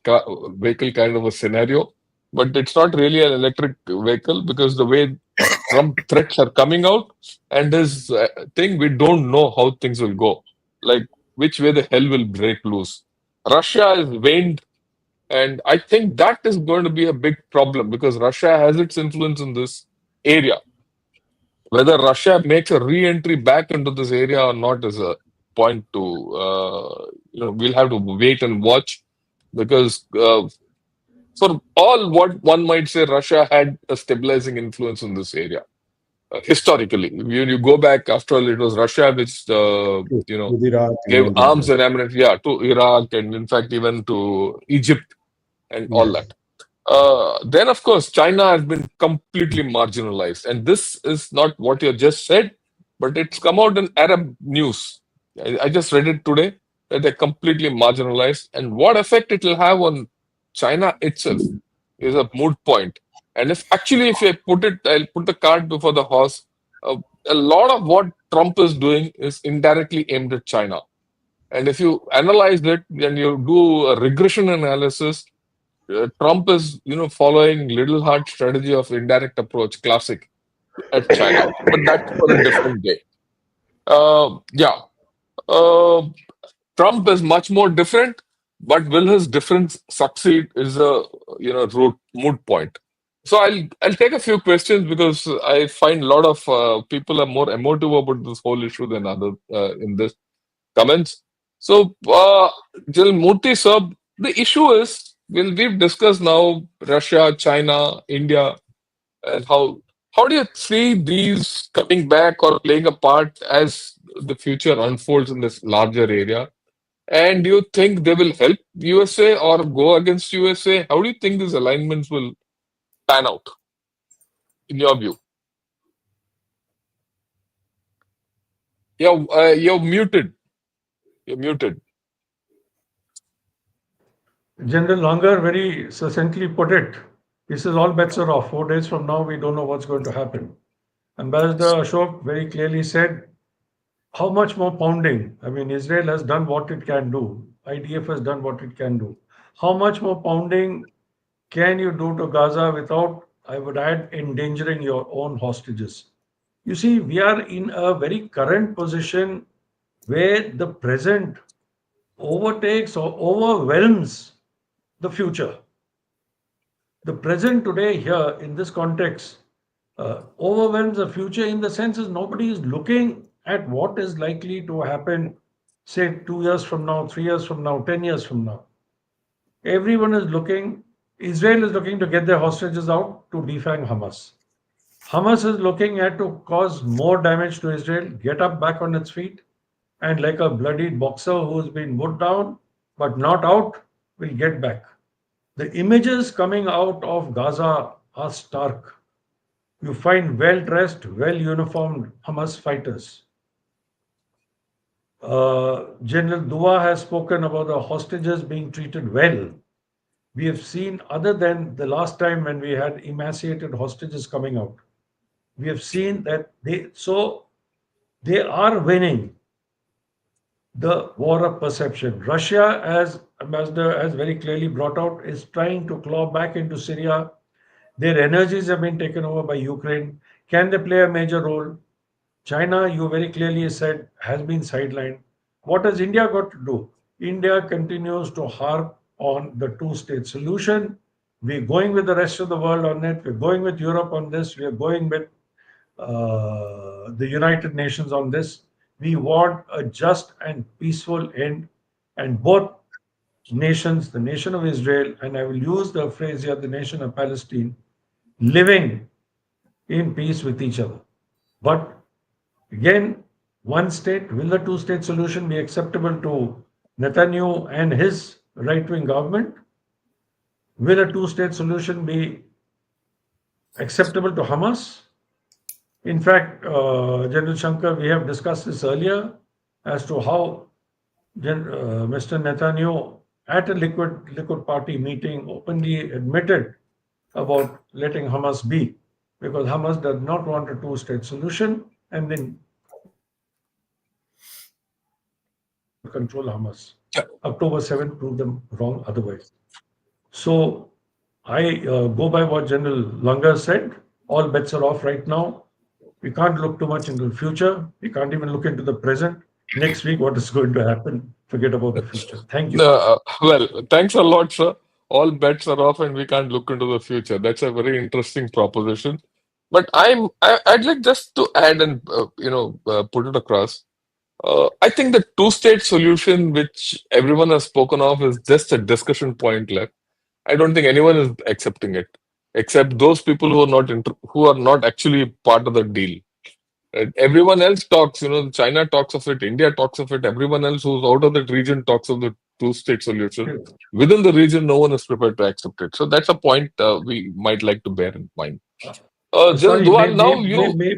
vehicle kind of a scenario, but it's not really an electric vehicle, because the way Trump threats are coming out and his thing, we don't know how things will go. Like which way the hell will break loose. Russia is waned, and I think that is going to be a big problem, because Russia has its influence in this area. Whether Russia makes a re-entry back into this area or not is a point to, we'll have to wait and watch, because for all what one might say, Russia had a stabilizing influence in this area. Historically, when you go back, after all, it was Russia which, With Iraq and gave all these arms others. and ammunition, yeah, to Iraq, and in fact, even to Egypt and all Yes. that. Then, of course, China has been completely marginalized. And this is not what you just said, but it's come out in Arab news. I just read it today, that they're completely marginalized. And what effect it will have on China itself. is a moot point. And if I'll put the cart before the horse. A lot of what Trump is doing is indirectly aimed at China. And if you analyze it and you do a regression analysis, Trump is, following little heart strategy of indirect approach, classic at China. But that's for a different day. Yeah. Uh, Trump is much more different, but will his difference succeed is a root moot point. So I'll take a few questions because I find a lot of people are more emotive about this whole issue than others in this comments. So, Jal Murthy sir, the issue is, we've discussed now Russia, China, India, and how do you see these coming back or playing a part as the future unfolds in this larger area? And do you think they will help USA or go against USA? How do you think these alignments will pan out, in your view? You're muted. You're muted. General Langer very succinctly put it. He says all bets are off. 4 days from now, we don't know what's going to happen. Ambassador Ashok very clearly said, how much more pounding? I mean, Israel has done what it can do. IDF has done what it can do. How much more pounding can you do to Gaza without, I would add, endangering your own hostages? You see, we are in a very current position where the present overtakes or overwhelms the future. The present today here in this context overwhelms the future in the sense is nobody is looking at what is likely to happen, say 2 years from now, 3 years from now, 10 years from now. Everyone is looking, Israel is looking to get their hostages out to defang Hamas. Hamas is looking at to cause more damage to Israel, get up back on its feet, and like a bloodied boxer who's been put down but not out, will get back. The images coming out of Gaza are stark. You find well dressed, well uniformed Hamas fighters. General Dua has spoken about the hostages being treated well. We have seen, other than the last time when we had emaciated hostages coming out, we have seen that they are winning the war of perception. Russia, as Ambassador has very clearly brought out, is trying to claw back into Syria. Their energies have been taken over by Ukraine. Can they play a major role? China, you very clearly said, has been sidelined. What has India got to do? India continues to harp on the two-state solution. We're going with the rest of the world on it. We're going with Europe on this. We're going with the United Nations on this. We want a just and peaceful end, and both nations, the nation of Israel, and I will use the phrase here, the nation of Palestine, living in peace with each other. But again, one state, will the two-state solution be acceptable to Netanyahu and his right-wing government? Will a two-state solution be acceptable to Hamas? In fact, General Shankar, we have discussed this earlier as to how Mr. Netanyahu at a Likud party meeting openly admitted about letting Hamas be, because Hamas does not want a two-state solution, and then control Hamas. October 7th proved them wrong otherwise. So I go by what General Langer said. All bets are off right now. We can't look too much into the future. We can't even look into the present. Next week, what is going to happen? Forget about the future. Thank you. Well, thanks a lot, sir. All bets are off and we can't look into the future. That's a very interesting proposition. But I'd like just to add and put it across. I think the two-state solution, which everyone has spoken of, is just a discussion point left. I don't think anyone is accepting it, except those people who are not actually part of the deal. Right? Everyone else talks. China talks of it, India talks of it. Everyone else who's out of that region talks of the two-state solution. Within the region, no one is prepared to accept it. So that's a point we might like to bear in mind. Sorry, Dual, now you. may I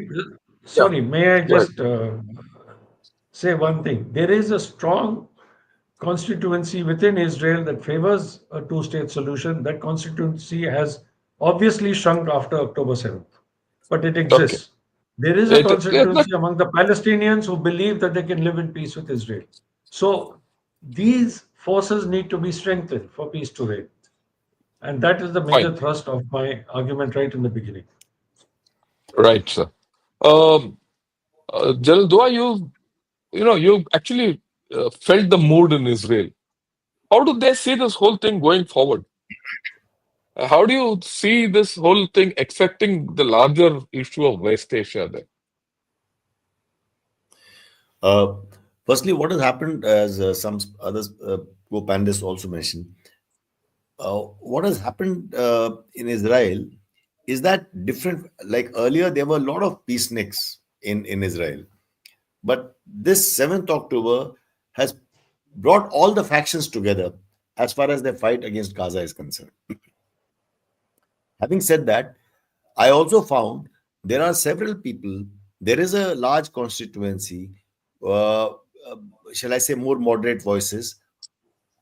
Go ahead. just say one thing? There is a strong constituency within Israel that favors a two-state solution. That constituency has obviously shrunk after October 7th, but it Okay. exists. There is a Yeah, but constituency among the Palestinians who believe that they can live in peace with Israel. So these forces need to be strengthened for peace to reign. And that is the fine. major thrust of my argument right in the beginning. Right, sir. Um, General Dua, you actually felt the mood in Israel. How do they see this whole thing going forward? How do you see this whole thing affecting the larger issue of West Asia there? Uh, Firstly, what has happened, as some others co-panelists also mentioned, what has happened in Israel is that different. Like earlier, there were a lot of peaceniks in Israel, but this 7th October has brought all the factions together as far as their fight against Gaza is concerned. Having said that, I also found there are several people, there is a large constituency, uh, uh, shall I say, more moderate voices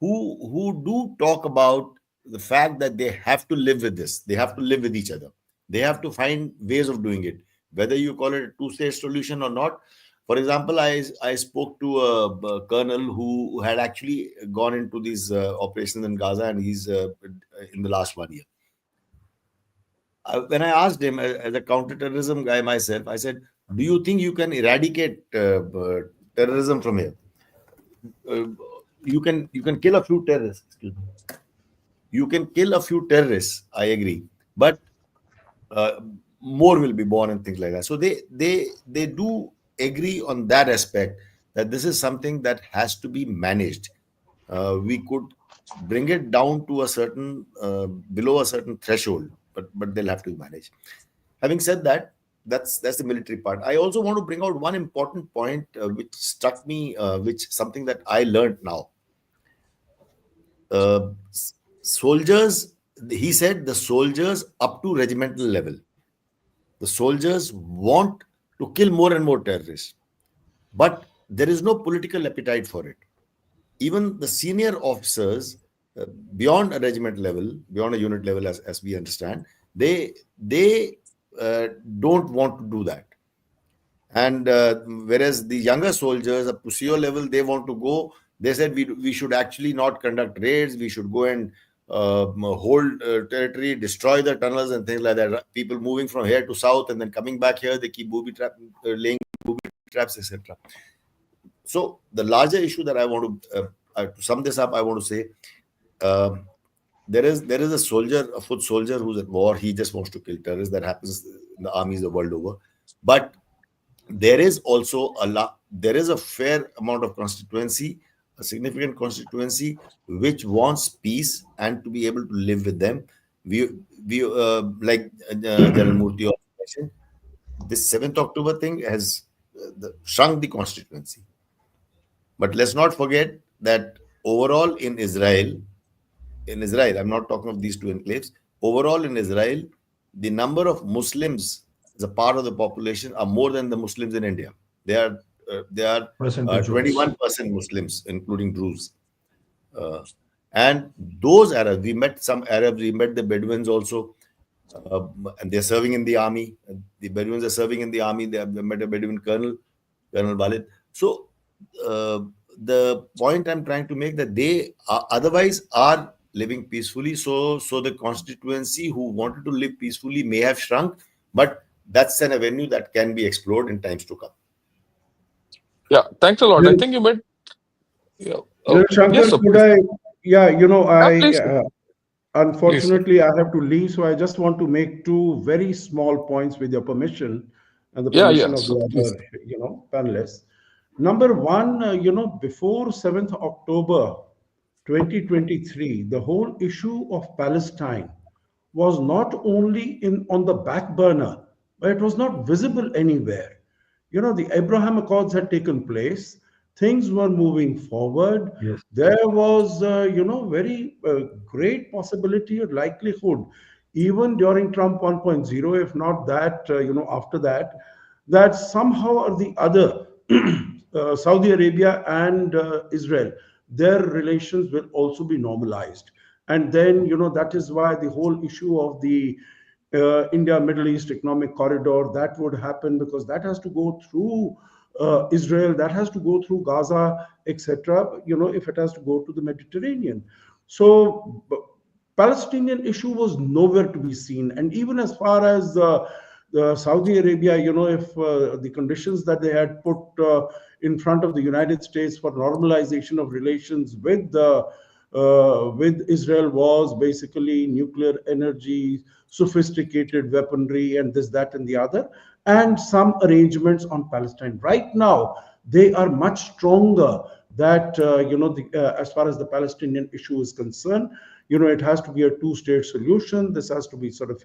who do talk about the fact that they have to live with this, they have to live with each other, they have to find ways of doing it, whether you call it a two-state solution or not. For example, I spoke to a colonel who had actually gone into these operations in Gaza, and he's in the last 1 year. When I asked him, as a counterterrorism guy myself, I said, "Do you think you can eradicate terrorism from here? Uh, you can kill a few terrorists. Excuse me. You can kill a few terrorists. I agree, but uh, more will be born and things like that." So they do agree on that aspect, that this is something that has to be managed. We could bring it down to a certain below a certain threshold, but they'll have to be managed. Having said that, that's the military part. I also want to bring out one important point which struck me, which something that I learned now. Soldiers, he said, the soldiers up to regimental level, the soldiers want to kill more and more terrorists, but there is no political appetite for it. Even the senior officers, uh, beyond a regiment level, beyond a unit level, as we understand, they don't want to do that. And whereas the younger soldiers up to CO level, they want to go. They said we should actually not conduct raids. We should go and hold territory, destroy the tunnels and things like that. People moving from here to south and then coming back here, they keep laying booby traps, etc. So the larger issue that I want to sum this up, I want to say, um there is a soldier, a foot soldier who's at war. He just wants to kill terrorists. That happens in the armies the world over. But there is also there is a fair amount of constituency, a significant constituency, which wants peace and to be able to live with them. We we uh, like General Murthy also mentioned, this 7th October thing has shrunk the constituency. But let's not forget that overall in Israel, I'm not talking of these two enclaves. Overall in Israel, the number of Muslims as a part of the population are more than the Muslims in India. They are Percentage wise. 21% Muslims, including Druze. Uh, and those Arabs, we met some Arabs, we met the Bedouins also, uh, and they're serving in the army. The Bedouins are serving in the army. We met a Bedouin colonel, Colonel Walid. So uh, the point I'm trying to make, that they are, otherwise are living peacefully. So the constituency who wanted to live peacefully may have shrunk, but that's an avenue that can be explored in times to come. Yeah, thanks a lot. I General think you meant, yeah, General yes, Shankar, sir, could please. I? Yeah, Please, sir. Please, sir. unfortunately, I have to leave, so I just want to make two very small points with your permission and the Yeah, permission yeah, of sir, the please. other, panelists. Number one, before 7th October 2023, the whole issue of Palestine was not only in on the back burner, but it was not visible anywhere. The Abraham Accords had taken place, things were moving forward. Yes. There was, very great possibility or likelihood, even during Trump 1.0, if not that, after that, that somehow or the other, Saudi Arabia and Israel their relations will also be normalized. And then, that is why the whole issue of the India Middle East economic corridor, that would happen, because that has to go through Israel, that has to go through Gaza, etc. If it has to go to the Mediterranean. So Palestinian issue was nowhere to be seen. And even as far as Saudi Arabia, if the conditions that they had put in front of the United States for normalization of relations with Israel was basically nuclear energy, sophisticated weaponry, and this, that, and the other, and some arrangements on Palestine. Right now, they are much stronger. That as far as the Palestinian issue is concerned, it has to be a two-state solution. This has to be sort of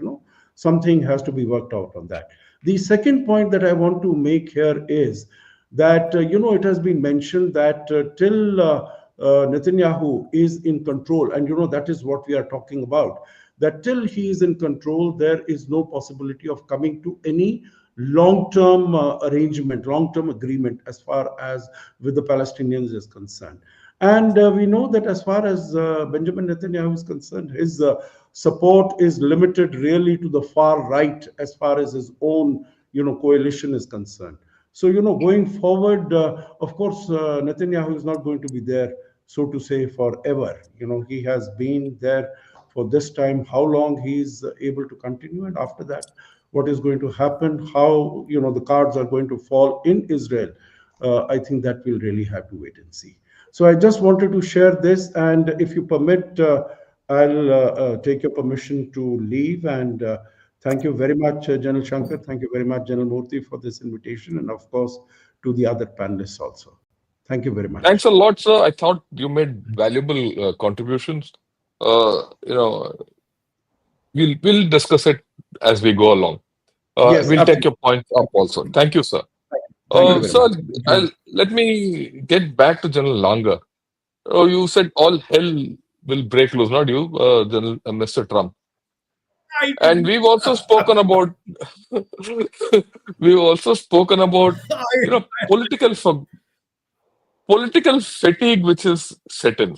something has to be worked out on that. The second point that I want to make here is that it has been mentioned that till Netanyahu is in control, and that is what we are talking about, that till he is in control, there is no possibility of coming to any long-term arrangement, long-term agreement as far as with the Palestinians is concerned. And we know that as far as Benjamin Netanyahu is concerned, his support is limited really to the far right as far as his own coalition is concerned. So going forward, of course, Netanyahu is not going to be there, so to say, forever. He has been there for this time. How long he's able to continue, and after that, what is going to happen, how the cards are going to fall in Israel, I think that we'll really have to wait and see. So I just wanted to share this, and if you permit, I'll take your permission to leave. And thank you very much, General Shankar. Thank you very much, General Murthy, for this invitation, and of course to the other panelists also. Thank you very much. Thanks a lot, sir. I thought you made valuable contributions. We'll discuss it as we go along. Yes, We'll take absolutely. your points up also. Thank you, sir. Thank you very Sir, much. let me get back to General Langer. You said all hell will break loose, not you, Mr. Trump. I And didn't. we've also spoken about I, political political fatigue which is set in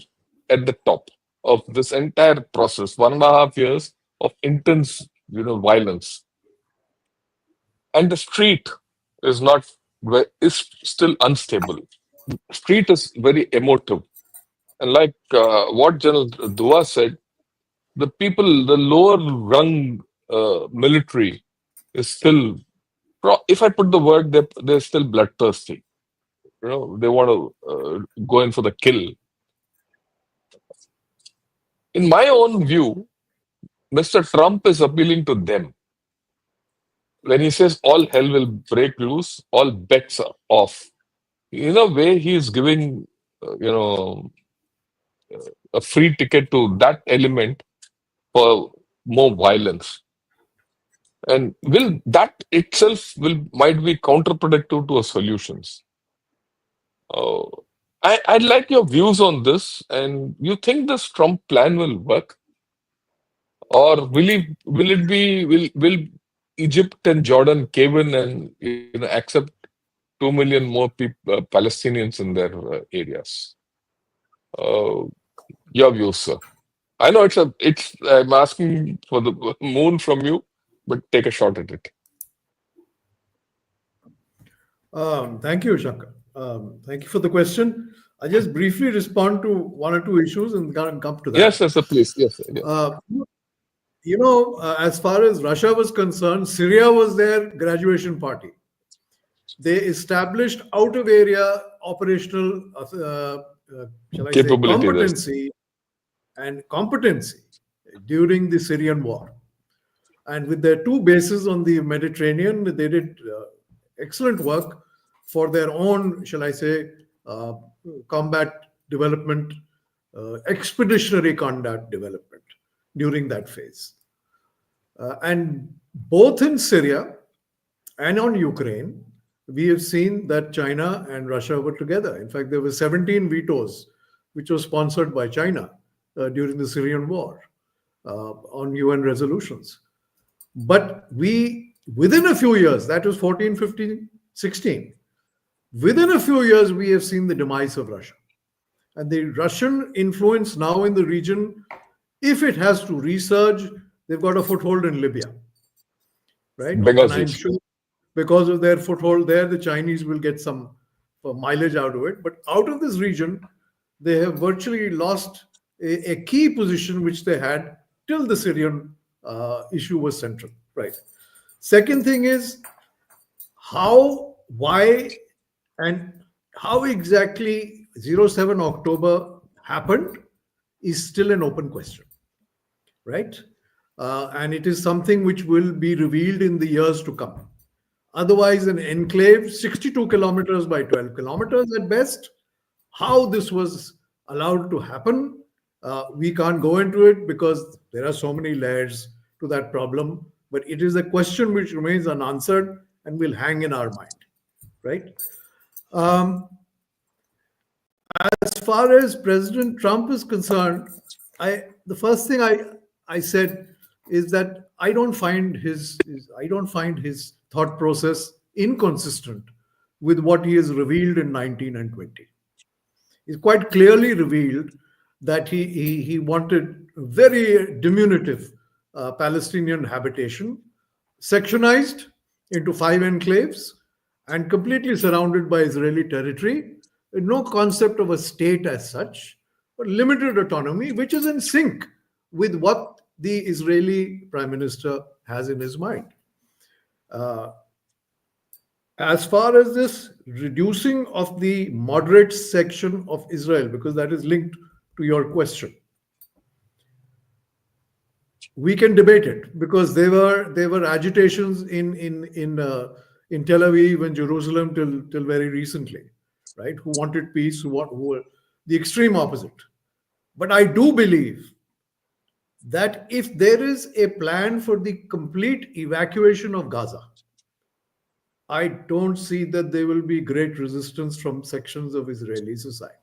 at the top of this entire process, 1.5 years of intense violence. And the street is not is still unstable. Street is very emotive. And like what General Dua said, the people, the lower rung military is still, if I put the word, they're still bloodthirsty. They want to go in for the kill. In my own view, Mr. Trump is appealing to them. When he says all hell will break loose, all bets are off. In a way, he is giving, a free ticket to that element for more violence. And will that itself might be counterproductive to our solutions. Uh, I'd like your views on this. And you think this Trump plan will work, or will Egypt and Jordan cave in and accept 2 million more Palestinians in their areas? Uh, your views, sir. I know I'm asking for the moon from you, but take a shot at it. Thank you, Shankar. Thank you for the question. I'll just briefly respond to one or two issues and come to that. Yes, sir, please. Yes, sir. Yeah. As far as Russia was concerned, Syria was their graduation party. They established out of area operational, shall I say, Capability competency during the Syrian war. And with their two bases on the Mediterranean, they did excellent work for their own, shall I say, combat development, expeditionary combat development during that phase. And both in Syria and on Ukraine, we have seen that China and Russia were together. In fact, there were 17 vetoes, which was sponsored by China during the Syrian war on UN resolutions. But within a few years, that was 14, 15, 16, within a few years, we have seen the demise of Russia. And the Russian influence now in the region, if it has to resurge, they've got a foothold in Libya, right? And Benghazi. I'm sure because of their foothold there, the Chinese will get some mileage out of it. But out of this region, they have virtually lost a key position which they had till the Syrian issue was central, right? Second thing is how, why, and how exactly 07 October happened is still an open question, right? And it is something which will be revealed in the years to come. Otherwise, an enclave, 62 kilometers by 12 kilometers at best. How this was allowed to happen, we can't go into it because there are so many layers to that problem. But it is a question which remains unanswered and will hang in our mind, right? As far as President Trump is concerned, the first thing I said is that I don't find his thought process inconsistent with what he has revealed in 19 and 20. He's quite clearly revealed that he wanted very diminutive Palestinian habitation, sectionized into 5 enclaves and completely surrounded by Israeli territory. No concept of a state as such, but limited autonomy, which is in sync with what the Israeli Prime Minister has in his mind. As far as this reducing of the moderate section of Israel, because that is linked to your question, we can debate it because there were agitations in Tel Aviv and Jerusalem till very recently, right? Who wanted peace, who were the extreme opposite. But I do believe that if there is a plan for the complete evacuation of Gaza, I don't see that there will be great resistance from sections of Israeli society.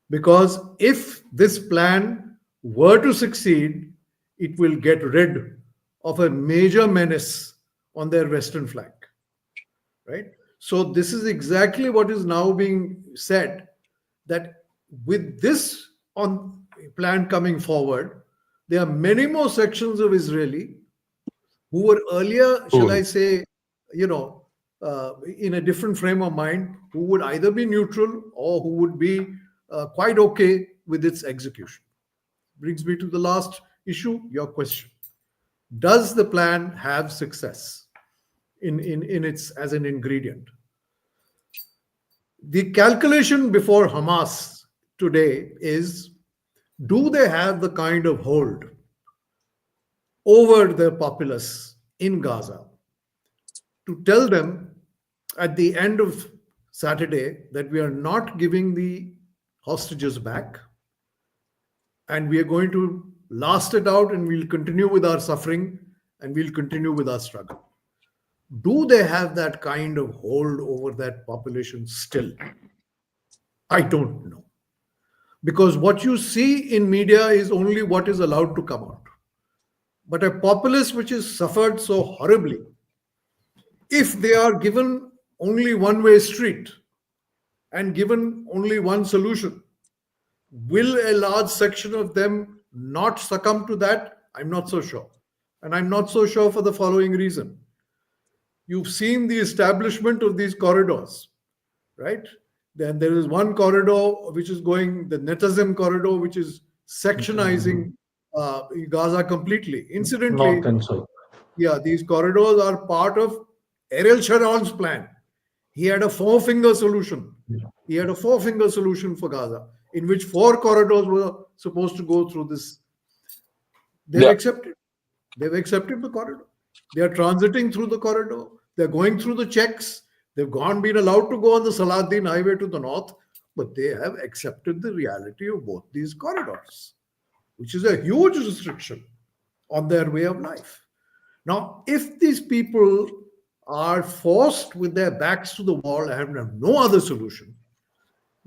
Because if this plan were to succeed, it will get rid of a major menace on their western flank, right? So this is exactly what is now being said, that with this on plan coming forward, there are many more sections of Israeli who were earlier, shall I say, in a different frame of mind, who would either be neutral or who would be quite okay with its execution. Brings me to the last issue, your question. Does the plan have success in its as an ingredient? The calculation before Hamas today is, do they have the kind of hold over the populace in Gaza to tell them at the end of Saturday that we are not giving the hostages back and we are going to last it out and we'll continue with our suffering and we'll continue with our struggle? Do they have that kind of hold over that population still? I don't know. Because what you see in media is only what is allowed to come out. But a populace which has suffered so horribly, if they are given only one-way street and given only one solution, will a large section of them not succumb to that? I'm not so sure. And I'm not so sure for the following reason. You've seen the establishment of these corridors, right? Then there is one corridor which is going, the Netazim corridor, which is sectionizing Gaza completely. Incidentally, North and south. yeah, these corridors are part of Ariel Sharon's plan. He had a four-finger solution. He had a four-finger solution for Gaza, in which 4 corridors were supposed to go through this. They've accepted. They've accepted the corridor. They are transiting through the corridor. They're going through the checks. They've been allowed to go on the Saladdin highway to the north, but they have accepted the reality of both these corridors, which is a huge restriction on their way of life. Now, if these people are forced with their backs to the wall and have no other solution,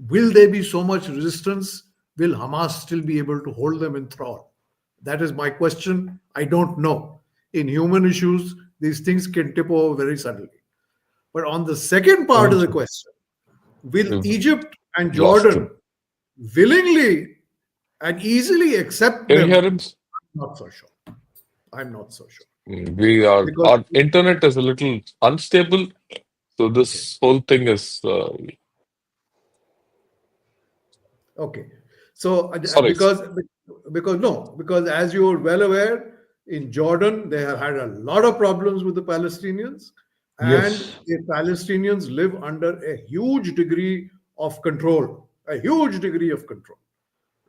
will there be so much resistance? Will Hamas still be able to hold them in thrall? That is my question. I don't know. In human issues, these things can tip over very suddenly. But on the second part of the question, will Egypt and Jordan willingly and easily accept Can you hear them, him? not so sure. I'm not so sure. Because Our internet is a little unstable, so okay, this whole thing is okay. So sorry. because as you're well aware, in Jordan they have had a lot of problems with the Palestinians, and Yes. the Palestinians live under a huge degree of control, a huge degree of control,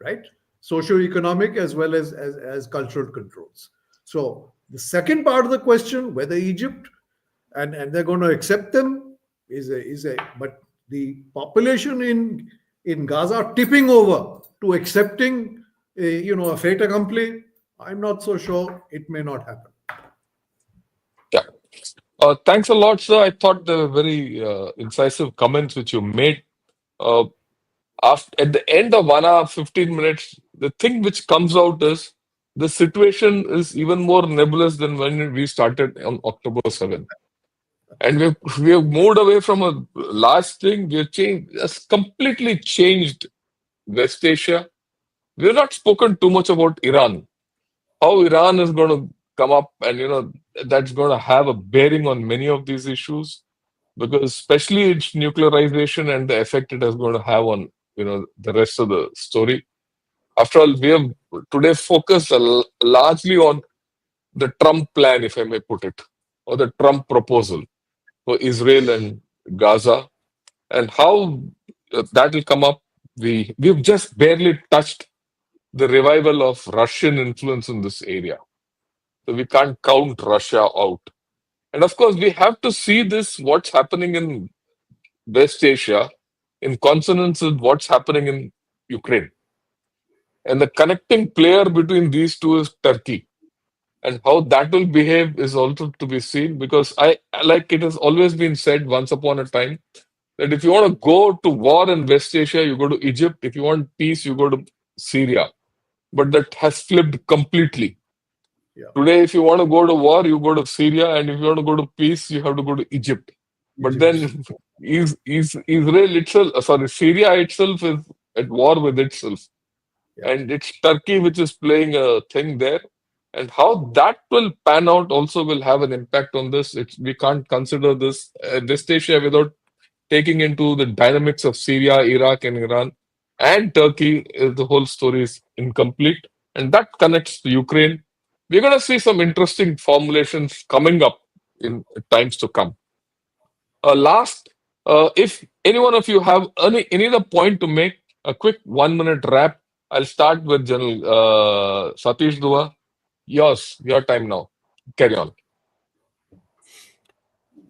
right? Socio-economic as well as cultural controls. So the second part of the question, whether Egypt and they're going to accept them, is a but the population in Gaza tipping over to accepting a fait accompli. I'm not so sure. It may not happen. Yeah. Thanks a lot, sir. I thought they were very incisive comments which you made. Uh, at the end of 1 hour, 15 minutes, the thing which comes out is the situation is even more nebulous than when we started on October 7th. And we have moved away from a large thing. We have changed, just completely changed West Asia. We have not spoken too much about Iran. How Iran is going to come up, and that's going to have a bearing on many of these issues, because especially its nuclearization and the effect it is going to have on the rest of the story. After all, we have today focused largely on the Trump plan, if I may put it, or the Trump proposal for Israel and Gaza, and how that will come up. We've just barely touched the revival of Russian influence in this area. So we can't count Russia out. And of course, we have to see this, what's happening in West Asia, in consonance with what's happening in Ukraine. And the connecting player between these two is Turkey. And how that will behave is also to be seen, because like it has always been said once upon a time, that if you want to go to war in West Asia, you go to Egypt. If you want peace, you go to Syria. But that has flipped completely. Yeah, Today, if you want to go to war, you go to Syria, and if you want to go to peace, you have to go to Egypt. But Egypt. then Israel itself, sorry, Syria itself is at war with itself. Yeah, And it's Turkey which is playing a thing there. And how that will pan out also will have an impact on this. We can't consider this West Asia without taking into the dynamics of Syria, Iraq, and Iran and Turkey. The whole story is incomplete. And that connects to Ukraine. We're going to see some interesting formulations coming up in times to come. Last, if any one of you have any other point to make, a quick 1 minute wrap. I'll start with General Satish Dua. Your time now. Carry on.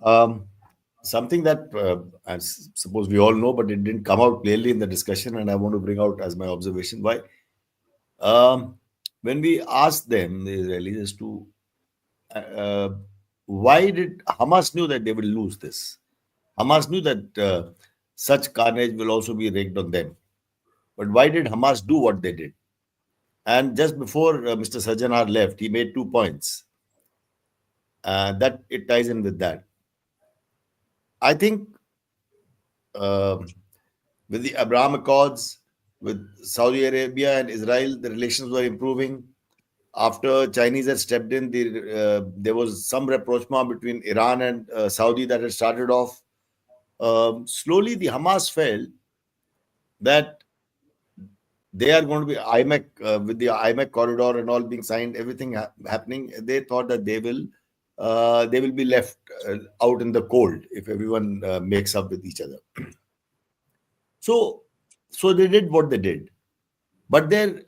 Um, Something that I suppose we all know, but it didn't come out clearly in the discussion, and I want to bring out as my observation. Why? When we asked them, the Israelis, as to uh, why did Hamas knew that they will lose this? Hamas knew that such carnage will also be wreaked on them. But why did Hamas do what they did? And just before Mr. Sajjanar left, he made 2 points. That it ties in with that. I think with the Abraham Accords, with Saudi Arabia and Israel, the relations were improving. After Chinese had stepped in, there was some rapprochement between Iran and Saudi that had started off. Slowly, the Hamas felt that they are going to be IMEC, with the IMEC corridor and all being signed, everything happening. They thought that they will be left out in the cold if everyone makes up with each other. So, so they did what they did. But their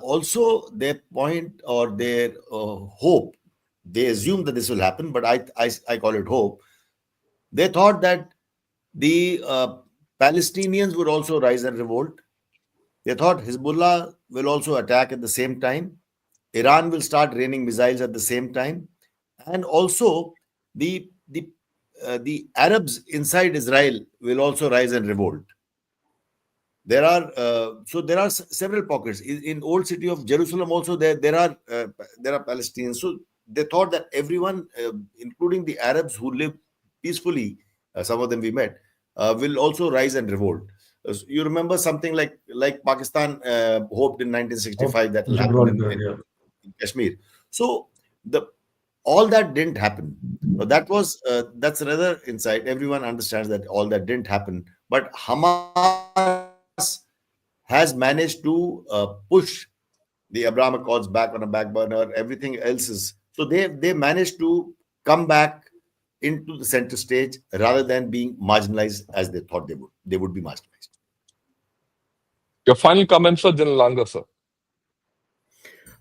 also their point or their hope, they assume that this will happen, but I call it hope. They thought that the Palestinians would also rise and revolt. They thought Hezbollah will also attack at the same time. Iran will start raining missiles at the same time, and also the Arabs inside Israel will also rise and revolt. There are several pockets in old city of Jerusalem. Also, there are Palestinians. So they thought that everyone, including the Arabs who live peacefully, some of them we met, will also rise and revolt. You remember something like Pakistan hoped in 1965 that will happen Gibraltar, yeah. in Kashmir. So the all that didn't happen. That's another insight. Everyone understands that all that didn't happen, but Hamas has managed to push the Abraham Accords back on a back burner. Everything else is so they managed to come back into the center stage rather than being marginalized as they thought they would be marginalized. Your final comments, sir, General Langer, sir.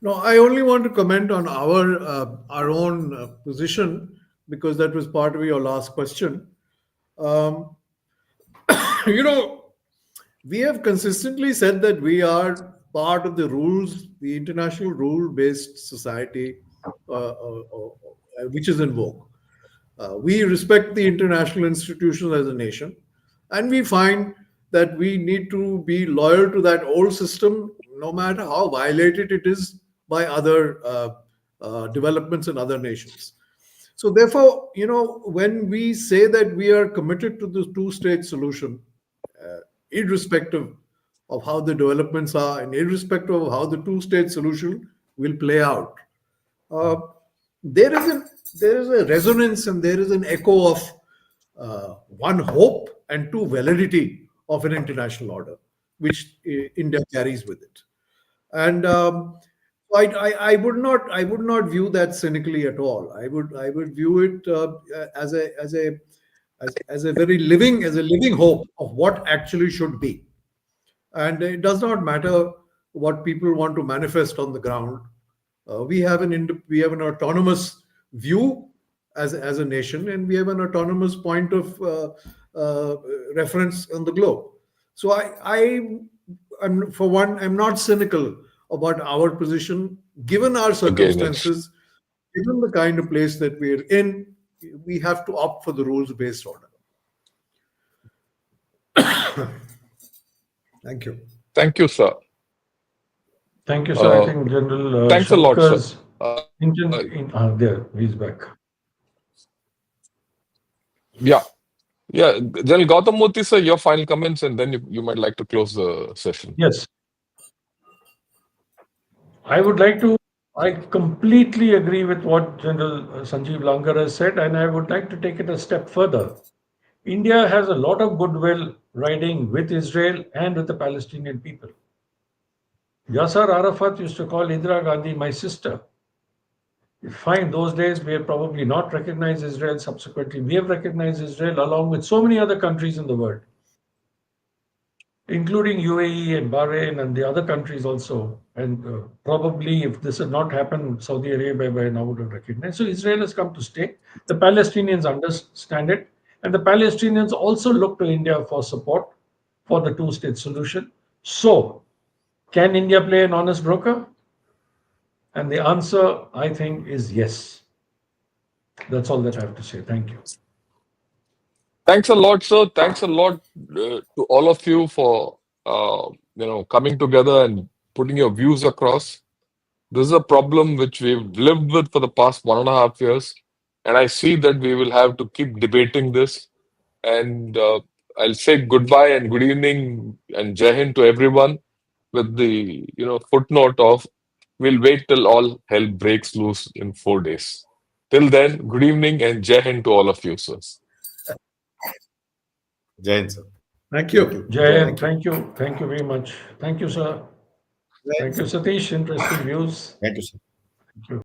No, I only want to comment on our own position because that was part of your last question. Um, you know, we have consistently said that we are part of the rules, the international rule-based society, which is in vogue. We respect the international institutions as a nation, and we find that we need to be loyal to that old system, no matter how violated it is by other developments in other nations. So, therefore, when we say that we are committed to the two-state solution, irrespective of how the developments are and irrespective of how the two-state solution will play out, uh, there is an there is a resonance and there is an echo of one hope and two validity of an international order, which India carries with it. And I would not view that cynically at all. I would view it as a very living hope of what actually should be. And it does not matter what people want to manifest on the ground. We have an autonomous view as a nation, and we have an autonomous point of reference on the globe. So I'm for one, I'm not cynical about our position, given our Again, it's circumstances, given the kind of place that we're in. We have to opt for the rules-based order. Thank you. thank you, sir. Thank you, sir. I Uh, think General thanks a lot, sir. Shankar's there, he's back. Yeah, yeah. General Gautam Murthy, sir, your final comments, and then you might like to close the session. Yes. I completely agree with what General Sanjeev Langar has said, and I would like to take it a step further. India has a lot of goodwill riding with Israel and with the Palestinian people. Yasser Arafat used to call Indira Gandhi my sister. Fine, those days we have probably not recognized Israel. Subsequently, we have recognized Israel along with so many other countries in the world, including UAE and Bahrain and the other countries also. And probably if this had not happened, Saudi Arabia by now would have recognized. So Israel has come to stay. The Palestinians understand it. And the Palestinians also look to India for support for the two-state solution. So, can India play an honest broker? And the answer, I think, is yes. That's all that I have to say. Thank you. Thanks a lot, sir. Thanks a lot to all of you for coming together and putting your views across. This is a problem which we've lived with for the past 1.5 years, and I see that we will have to keep debating this. And I'll say goodbye and good evening and Jai Hind to everyone with the footnote of we'll wait till all hell breaks loose in 4 days. Till then, good evening and Jai Hind to all of you, sirs. Jai Hind, sir. Thank you. Jay, thank you. Thank you very much. Thank you, sir. Thank you, Satish. Interesting views. Thank you, sir. Thank you.